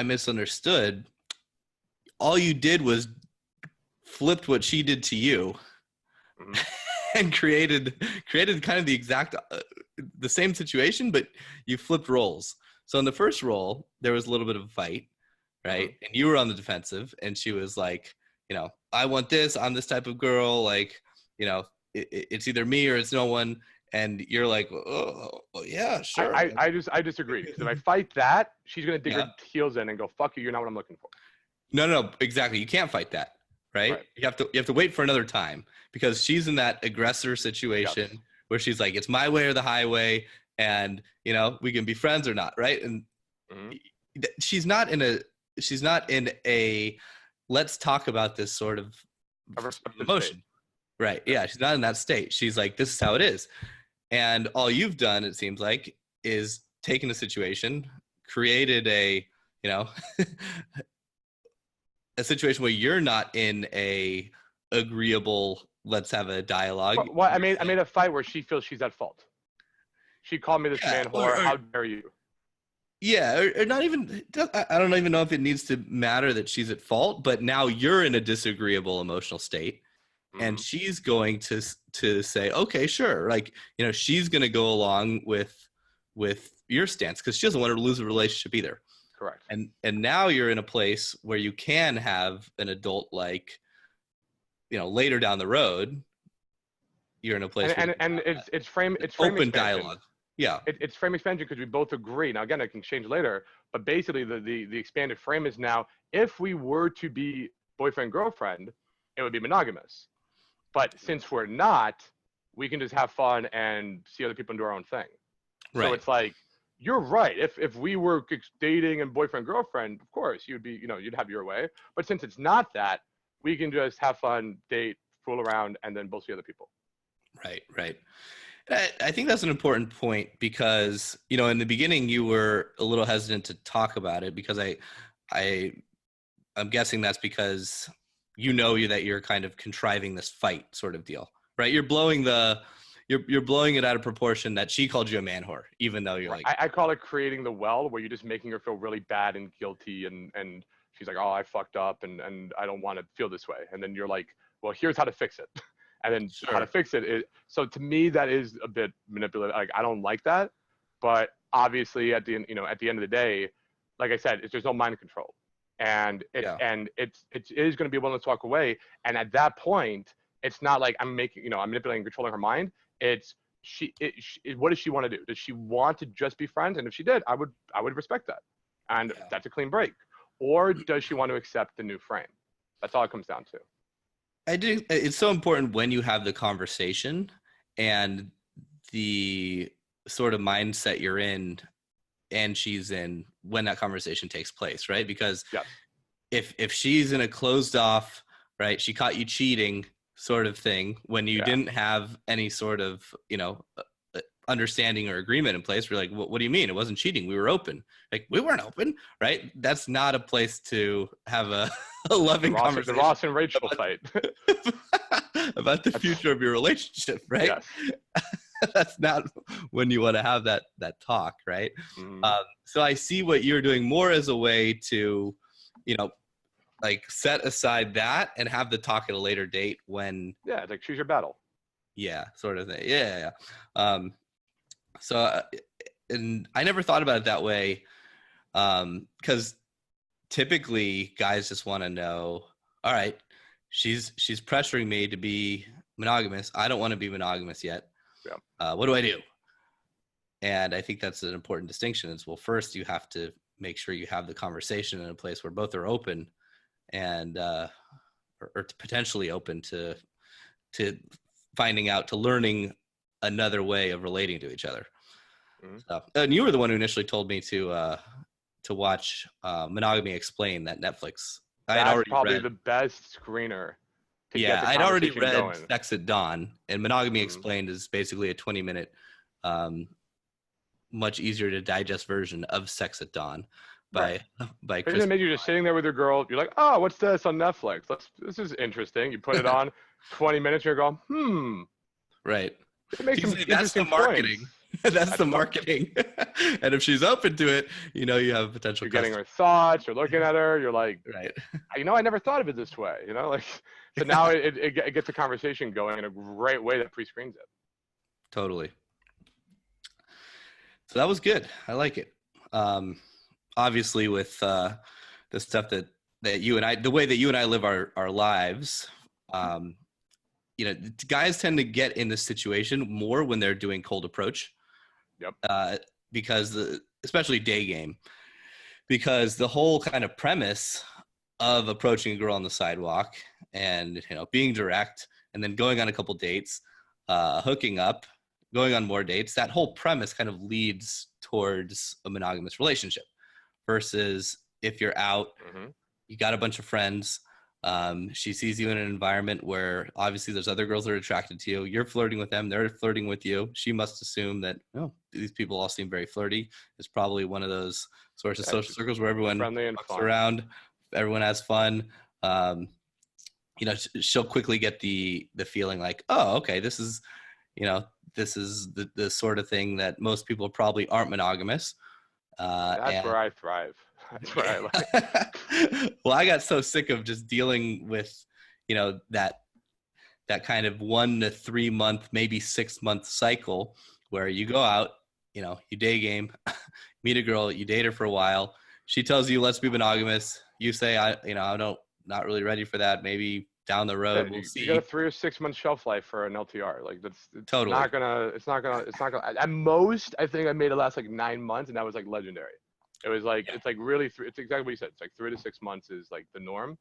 misunderstood, all you did was flipped what she did to you. Mm-hmm. And created kind of the exact the same situation, but you flipped roles. So in the first role, there was a little bit of a fight, right? Mm-hmm. And you were on the defensive, and she was like, you know, I want this. I'm this type of girl. Like, you know, it's either me or it's no one. And you're like, oh yeah, sure. I disagree, because if I fight that, she's gonna dig her heels in and go, fuck you. You're not what I'm looking for. No, exactly. You can't fight that. Right? You have to wait for another time, because she's in that aggressor situation where she's like, it's my way or the highway, and you know, we can be friends or not, right? And she's not in a let's talk about this sort of emotion. State. Right. Yeah, she's not in that state. She's like, this is how it is. And all you've done, it seems like, is taken a situation, created a, you know, a situation where you're not in a agreeable, let's have a dialogue. Well, I made a fight where she feels she's at fault. She called me this man whore. How dare you? Yeah, or not even, I don't even know if it needs to matter that she's at fault, but now you're in a disagreeable emotional state. Mm-hmm. And she's going to say, okay, sure. Like, you know, she's going to go along with your stance, because she doesn't want her to lose a relationship either. Correct. And now you're in a place where you can have an adult, like, you know, later down the road, you're in a place and it's frame open expansion. Dialogue. Yeah. It's frame expansion, because we both agree. Now, again, it can change later, but basically the expanded frame is now, if we were to be boyfriend, girlfriend, it would be monogamous. But since we're not, we can just have fun and see other people and do our own thing. So Right. it's like, you're right. If we were dating and boyfriend girlfriend, of course you'd be, you'd have your way. But since it's not that, we can just have fun, date, fool around, and then both see other people. Right. Right. I think that's an important point because, in the beginning you were a little hesitant to talk about it because I'm guessing that's because that you're kind of contriving this fight sort of deal, right? You're blowing it out of proportion that she called you a man whore, even though you're Right. like, I call it creating the well, where you're just making her feel really bad and guilty, and she's like, oh, I fucked up, and I don't want to feel this way. And then you're like, well, here's how to fix it. And then how to sure, fix it. So to me, that is a bit manipulative. Like, I don't like that. But obviously, at the end of the day, like I said, there's no mind control, and yeah, it is going to be willing to walk away. And at that point, it's not like I'm manipulating, controlling her mind. It's what does she want to do? Does she want to just be friends? And if she did, I would respect that, and yeah. that's a clean break. Or does she want to accept the new frame? That's all it comes down to. I do. It's so important when you have the conversation and the sort of mindset you're in and she's in when that conversation takes place, right? Because Yes. if she's in a closed off, right, she caught you cheating sort of thing when you didn't have any sort of, understanding or agreement in place. We're like, what do you mean? It wasn't cheating. We were open. Like, we weren't open, right? That's not a place to have a loving conversation. The Ross and Rachel fight. About the future of your relationship, right? Yes. That's not when you want to have that talk, right? Mm-hmm. So I see what you're doing more as a way to, like set aside that and have the talk at a later date when. Yeah, it's like choose your battle. Yeah, sort of thing. Yeah. So, and I never thought about it that way, because typically guys just want to know, all right, she's pressuring me to be monogamous. I don't want to be monogamous yet. Yeah. What do I do? And I think that's an important distinction. Is, well, first you have to make sure you have the conversation in a place where both are open and or potentially open to finding out, to learning another way of relating to each other. Mm-hmm. So, and you were the one who initially told me to watch Monogamy Explained, that Netflix. That's probably the best screener. Yeah, I'd already read going. Sex at Dawn, and Monogamy Mm-hmm. Explained is basically a 20-minute, much easier to digest version of Sex at Dawn by Chris. Maybe you're just sitting there with your girl. You're like, oh, what's this on Netflix? This is interesting. You put it on, 20 minutes, you're going, Right. It makes some that's the marketing. That's the marketing. And if she's open to it, you have a potential. You're getting her thoughts. You're looking at her. You're like, right. I never thought of it this way. Like, so now it gets a conversation going in a great way that pre-screens it. Totally. So that was good. I like it. Obviously, with the stuff that you and I, the way that you and I live our lives, guys tend to get in this situation more when they're doing cold approach. Yep. Because especially day game, because the whole kind of premise of approaching a girl on the sidewalk and being direct and then going on a couple dates, hooking up, going on more dates, that whole premise kind of leads towards a monogamous relationship. Versus if you're out, you got a bunch of friends, she sees you in an environment where obviously there's other girls that are attracted to you. You're flirting with them. They're flirting with you. She must assume that, these people all seem very flirty. It's probably one of those sorts of social circles where everyone walks around, everyone has fun. She'll quickly get the feeling like, oh, okay, this is the sort of thing that most people probably aren't monogamous. That's where I thrive. That's where I like. Well, I got so sick of just dealing with, that kind of 1 to 3 month, maybe 6 month cycle where you go out, you day game, meet a girl, you date her for a while. She tells you, let's be monogamous. You say, not really ready for that. Maybe down the road, we'll see. You got a 3 or 6 month shelf life for an LTR. Like it's totally not gonna. At most, I think I made it last like 9 months, and that was like legendary. It was like It's like really it's exactly what you said. It's like 3 to 6 months is like the norm.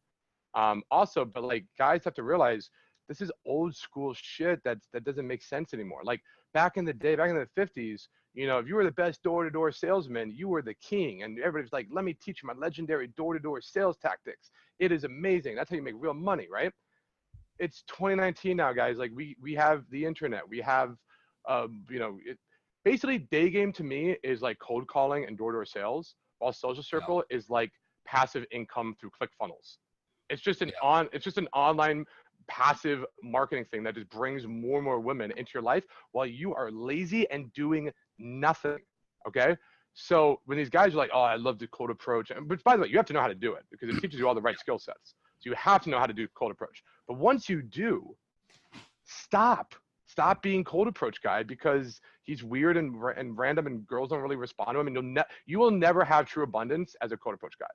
Also, but like guys have to realize this is old school shit that doesn't make sense anymore. Like back in the day, back in the 50s, you know, if you were the best door-to-door salesman, you were the king. And everybody's like, let me teach you my legendary door-to-door sales tactics. It is amazing. That's how you make real money, right? It's 2019 now, guys. Like we have the internet. We have, you know, basically day game to me is like cold calling and door-to-door sales, while social circle is like passive income through ClickFunnels. It's just it's just an online passive marketing thing that just brings more and more women into your life while you are lazy and doing nothing. Okay. So when these guys are like, oh, I love the cold approach, but by the way, you have to know how to do it because it teaches you all the right skill sets. So you have to know how to do cold approach. But once you do, stop being cold approach guy because he's weird and random and girls don't really respond to him. And you will never have true abundance as a cold approach guy.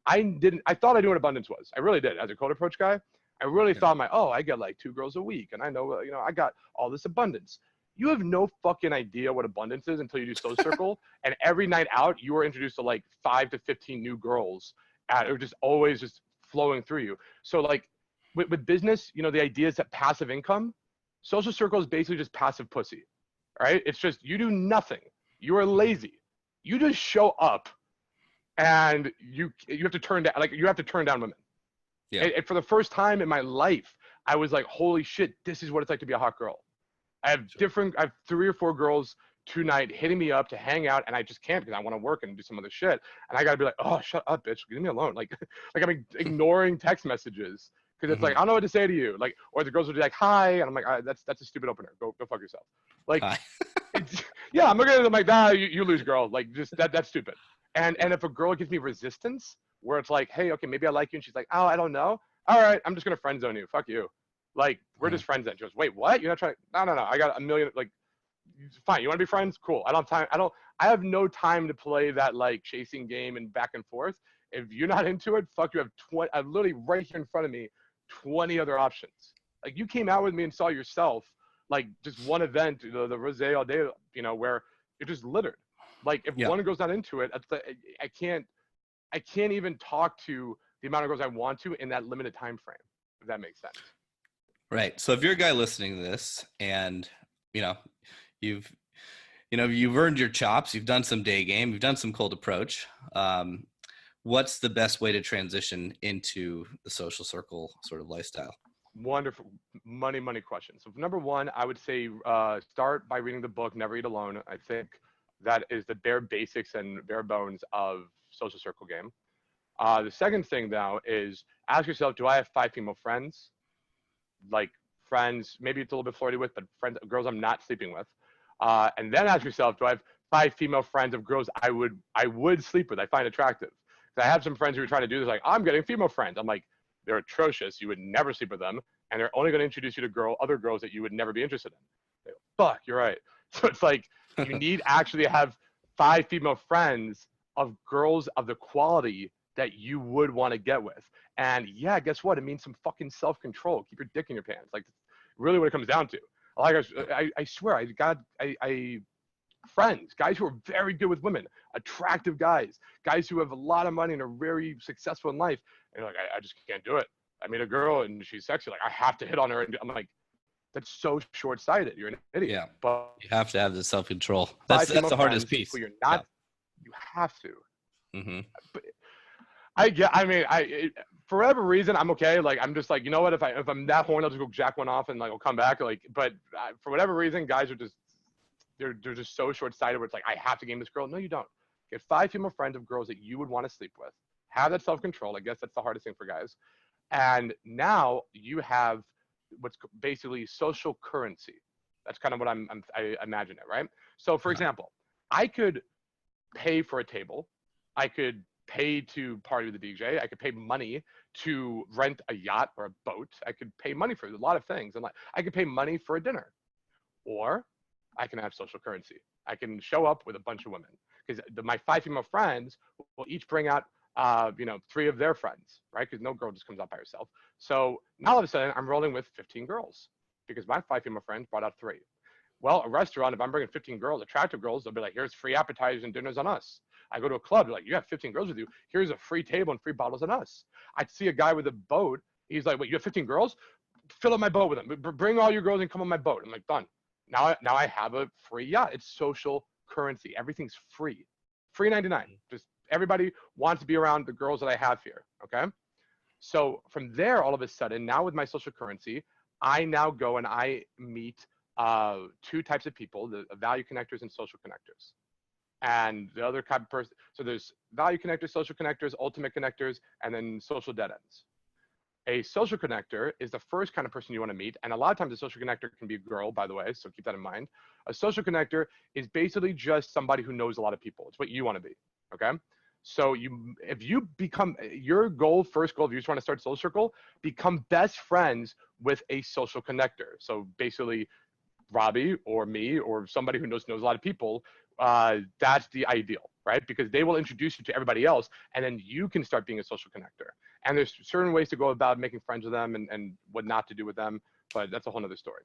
I thought I knew what abundance was. I really did. As a cold approach guy, I really thought I get like 2 girls a week and I know, you know, I got all this abundance. You have no fucking idea what abundance is until you do Social Circle. And every night out, you are introduced to like 5 to 15 new girls or just always just flowing through you. So like with business, you know, the idea is that passive income, Social Circle is basically just passive pussy, right? It's just, you do nothing. You are lazy. You just show up and you have to turn down, like you have to turn down women. Yeah. And for the first time in my life, I was like, holy shit, this is what it's like to be a hot girl. I have 3 or 4 girls tonight hitting me up to hang out, and I just can't because I want to work and do some other shit. And I got to be like, oh, shut up, bitch. Leave me alone. Like I'm ignoring text messages because it's like, I don't know what to say to you. Like, or the girls would be like, hi. And I'm like, that's a stupid opener. Go fuck yourself. Like, yeah, I'm looking at them like, nah, you lose, girl. Like, just that's stupid. And if a girl gives me resistance where it's like, hey, okay, maybe I like you. And she's like, oh, I don't know. All right, I'm just going to friend zone you. Fuck you. Like, we're just friends then. She goes, wait, what? You're not trying to, no. I got a million, like, fine. You want to be friends? Cool. I have no time to play that like chasing game and back and forth. If you're not into it, fuck, you have 20, I'm literally right here in front of me, 20 other options. Like you came out with me and saw yourself, like just one event, the Rosé all day, you know, where you're just littered. Like if one goes not into it, I can't even talk to the amount of girls I want to in that limited time frame, if that makes sense. Right. So if you're a guy listening to this and, you know, you've earned your chops, you've done some day game, you've done some cold approach. What's the best way to transition into the social circle sort of lifestyle? Wonderful money question. So number one, I would say start by reading the book, Never Eat Alone. I think that is the bare basics and bare bones of social circle game. The second thing now is ask yourself, do I have 5 female friends? Like friends, maybe it's a little bit flirty with, but friends, girls I'm not sleeping with. And then ask yourself, do I have 5 female friends of girls I would sleep with, I find attractive? I have some friends who are trying to do this, like, I'm getting female friends. I'm like, they're atrocious. You would never sleep with them. And they're only going to introduce you to other girls that you would never be interested in. They go, fuck, you're right. So it's like, you need actually have 5 female friends of girls of the quality that you would want to get with. And yeah, guess what? It means some fucking self-control. Keep your dick in your pants. Like, really what it comes down to. Like, I swear, I friends, guys who are very good with women, attractive guys who have a lot of money and are very successful in life. And like, I just can't do it. I meet a girl and she's sexy. Like, I have to hit on her. And I'm like, that's so short-sighted. You're an idiot. Yeah. But you have to have the self-control. That's the hardest piece. You're not, you have to. Mm-hmm. But for whatever reason, I'm okay. Like, I'm just like, you know what? If I'm that horny, I'll just go jack one off and like, I'll come back. Like, but for whatever reason, guys are just, they're just so short-sighted where it's like, I have to game this girl. No, you don't. Get 5 female friends of girls that you would want to sleep with. Have that self-control. I guess that's the hardest thing for guys. And now you have what's basically social currency. That's kind of what I imagine it, right? So for example, I could pay for a table. I could pay to party with the DJ. I could pay money to rent a yacht or a boat. I could pay money for a lot of things. And like, I could pay money for a dinner. Or I can have social currency. I can show up with a bunch of women because my 5 female friends will each bring out, 3 of their friends, right? Because no girl just comes out by herself. So now all of a sudden I'm rolling with 15 girls because my 5 female friends brought out 3. Well, a restaurant, if I'm bringing 15 girls, attractive girls, they'll be like, here's free appetizers and dinners on us. I go to a club, they're like, you have 15 girls with you. Here's a free table and free bottles on us. I'd see a guy with a boat. He's like, wait, you have 15 girls? fill up my boat with them. Bring all your girls and come on my boat. I'm like, done. Now I have a free yacht. It's social currency. Everything's free. Free 99. Just everybody wants to be around the girls that I have here. Okay. So from there, all of a sudden, now with my social currency, I now go and I meet two types of people, the value connectors and social connectors. And the other type of person, so there's value connectors, social connectors, ultimate connectors, and then social dead ends. A social connector is the first kind of person you want to meet. And a lot of times a social connector can be a girl, by the way, so keep that in mind. A social connector is basically just somebody who knows a lot of people. It's what you want to be, okay? So if you become, your goal, first goal, if you just want to start a social circle, become best friends with a social connector. So basically Robbie or me or somebody who knows a lot of people, that's the ideal, right? Because they will introduce you to everybody else, and then you can start being a social connector. And there's certain ways to go about making friends with them and what not to do with them, but that's a whole nother story.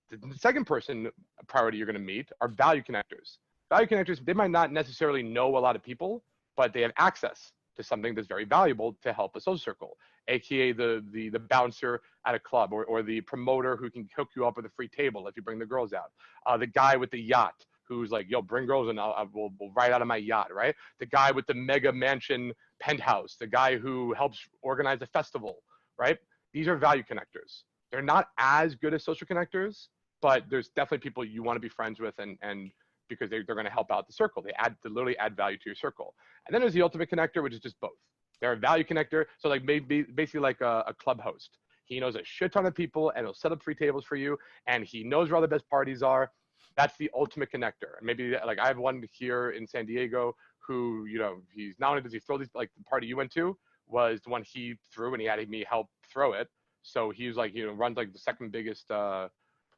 The second person priority you're going to meet are value connectors. Value connectors, they might not necessarily know a lot of people, but they have access to something that's very valuable to help a social circle, aka the bouncer at a club, or the promoter who can hook you up with a free table if you bring the girls out, the guy with the yacht who's like, yo, bring girls and we'll ride out of my yacht, right? The guy with the mega mansion penthouse, the guy who helps organize a festival, right? These are value connectors. They're not as good as social connectors, but there's definitely people you want to be friends with, and because they're going to help out the circle. They literally add value to your circle. And then there's the ultimate connector, which is just both. They're a value connector. So like maybe basically like a club host. He knows a shit ton of people and he'll set up free tables for you. And he knows where all the best parties are. That's the ultimate connector. And maybe like I have one here in San Diego who, you know, he's not only does he throw these, like the party you went to was the one he threw and he had me help throw it. So he's like, you know, runs like the second biggest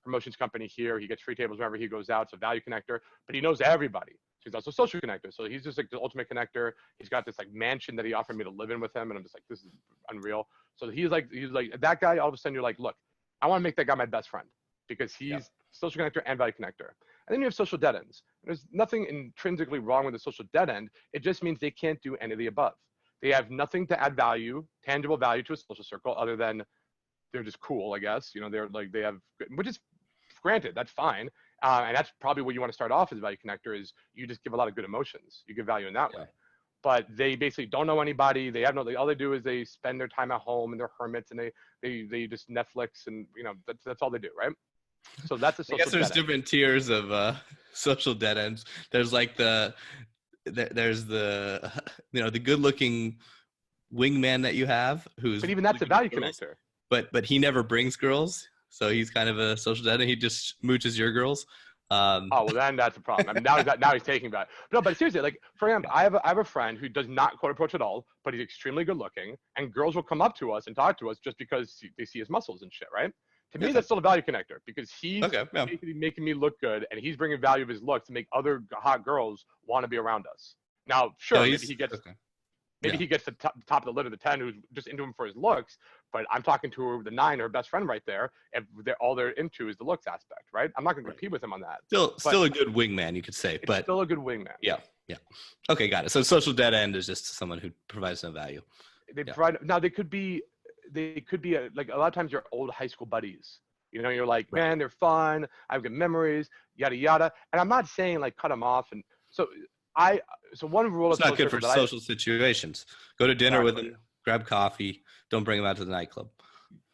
promotions company here. He gets free tables whenever he goes out. So value connector, but he knows everybody. So he's also a social connector. So he's just like the ultimate connector. He's got this like mansion that he offered me to live in with him. And I'm just like, this is unreal. So he's like that guy. All of a sudden you're like, look, I want to make that guy my best friend because he's social connector and value connector. And then you have social dead ends. There's nothing intrinsically wrong with a social dead end. It just means they can't do any of the above. They have nothing to add value, tangible value to a social circle other than they're just cool, I guess. You know, they're like, they have, which is granted, that's fine. And that's probably what you want to start off as a value connector is you just give a lot of good emotions. You give value in that way. But they basically don't know anybody. They have all they do is they spend their time at home and they're hermits and they just Netflix and, you know, that's all they do, right? So that's a social I guess there's dead end. different tiers of social dead ends. There's like there's the you know, the good looking wingman that you have who's, but even that's a value connector. But he never brings girls, so he's kind of a social dead end. He just smooches your girls. Oh well, then that's a problem. I mean, now he's taking that. But no, but seriously, like for example, I have a friend who does not quote approach at all, but he's extremely good looking, and girls will come up to us and talk to us just because they see his muscles and shit, right? To me, that's still a value connector because he's basically making me look good, and he's bringing value of his looks to make other hot girls want to be around us. Now, sure, maybe he gets. Maybe he gets the top of the lid of the 10 who's just into him for his looks, but I'm talking to her, the 9, her best friend right there, and all they're into is the looks aspect, right? I'm not going to compete with him on that. Still a good wingman, you could say. But still a good wingman. Yeah. Okay, got it. So social dead end is just someone who provides no value. They provide. Now, they could be like a lot of times your old high school buddies. You know, you're like, man, they're fun. I have good memories, yada, yada. And I'm not saying like cut them off. And so one rule it's not good for social situations. Go to dinner with them, grab coffee. Don't bring them out to the nightclub.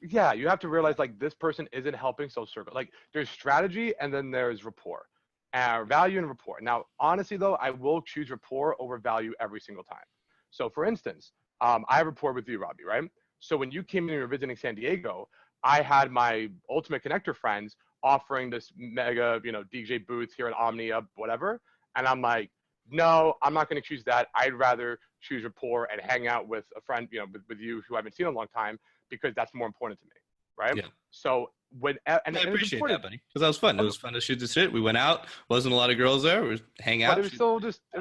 Yeah, you have to realize like this person isn't helping social circle. Like there's strategy and then there's rapport, value and rapport. Now, honestly though, I will choose rapport over value every single time. So for instance, I have rapport with you, Robbie, right? So when you came in and you were visiting San Diego, I had my ultimate connector friends offering this mega, you know, DJ booth here at Omnia, whatever. And I'm like, no, I'm not going to choose that. I'd rather choose rapport and hang out with a friend, you know, with you who I haven't seen in a long time because that's more important to me, right? Yeah. So I appreciate that, buddy, because that was fun. It was fun to shoot the shit. We went out. Wasn't a lot of girls there. We were hang out. But it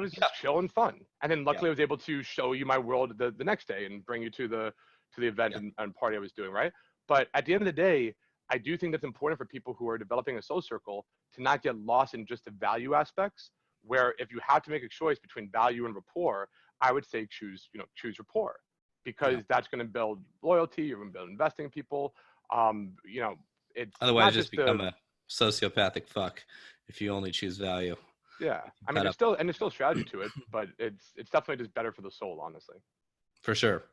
was just chill and fun. And then luckily I was able to show you my world the next day and bring you to the event and party I was doing, right? But at the end of the day, I do think that's important for people who are developing a soul circle to not get lost in just the value aspects. Where if you have to make a choice between value and rapport, I would say choose rapport because that's going to build loyalty. You're going to build investing in people. You know, it's Otherwise, not just just become a sociopathic fuck if you only choose value. yeah. I mean, there's still strategy to it, but it's definitely just better for the soul, honestly. For sure.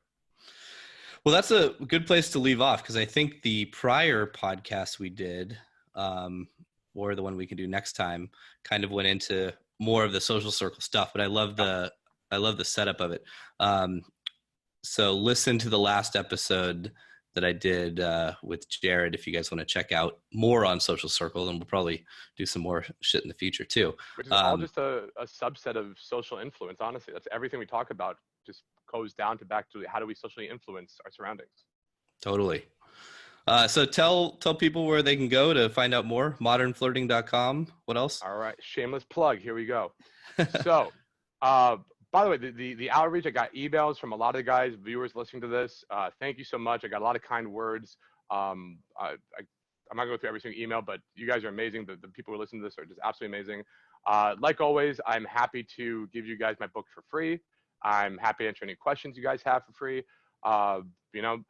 Well, that's a good place to leave off, because I think the prior podcast we did, or the one we can do next time, kind of went into more of the social circle stuff. But I love the setup of it. So listen to the last episode that I did with Jared if you guys want to check out more on social circle, and we'll probably do some more shit in the future too. Which is all just a subset of social influence. Honestly, that's everything we talk about. Just goes down to back to how do we socially influence our surroundings. Totally. So tell people where they can go to find out more. Modernflirting.com. What else? All right, shameless plug. Here we go. So, by the way, the outreach, I got emails from a lot of the guys, viewers listening to this. Thank you so much. I got a lot of kind words. I'm not going to go through every single email, but you guys are amazing. The people who listen to this are just absolutely amazing. Like always, I'm happy to give you guys my book for free. I'm happy to answer any questions you guys have for free. You know,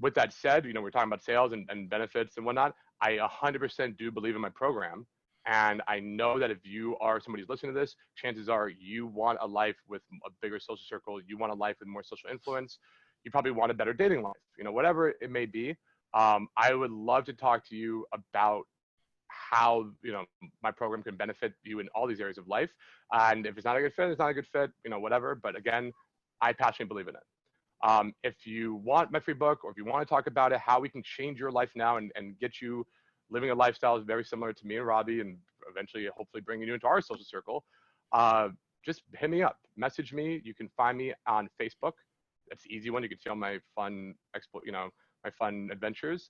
with that said, you know, we're talking about sales and benefits and whatnot. I 100% do believe in my program. And I know that if you are somebody who's listening to this, chances are you want a life with a bigger social circle. You want a life with more social influence. You probably want a better dating life, you know, whatever it may be. I would love to talk to you about how, you know, my program can benefit you in all these areas of life. And if it's not a good fit, it's not a good fit, you know, whatever. But again, I passionately believe in it. If you want my free book, or if you want to talk about it, how we can change your life now and get you living a lifestyle is very similar to me and Robbie, and eventually hopefully bringing you into our social circle, just hit me up, message me. You can find me on Facebook. That's the easy one. You can see all my fun my fun adventures.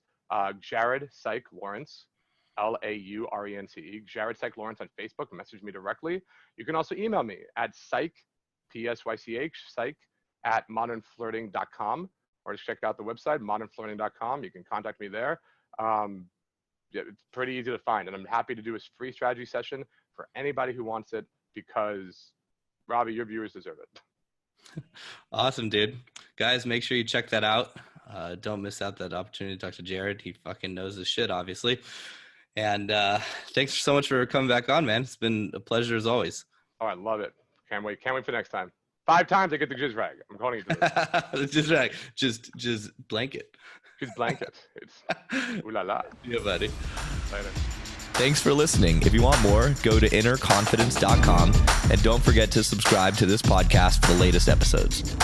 Jared Psych Laurence, Laurence, Jared Psych Laurence on Facebook. Message me directly. You can also email me at psych, psych at modernflirting.com, or just check out the website, modernflirting.com. You can contact me there. Yeah, it's pretty easy to find, and I'm happy to do a free strategy session for anybody who wants it, because Robbie, your viewers deserve it. Awesome, dude. Guys, make sure you check that out. Don't miss out that opportunity to talk to Jared. He fucking knows his shit, obviously. And thanks so much for coming back on, man. It's been a pleasure as always. Oh, I love it. Can't wait for next time. 5 times I get the jizz rag. I'm calling it the jizz rag. Just blanket. Just blanket. It's ooh la la. Yeah, buddy. Later. Thanks for listening. If you want more, go to innerconfidence.com, and don't forget to subscribe to this podcast for the latest episodes.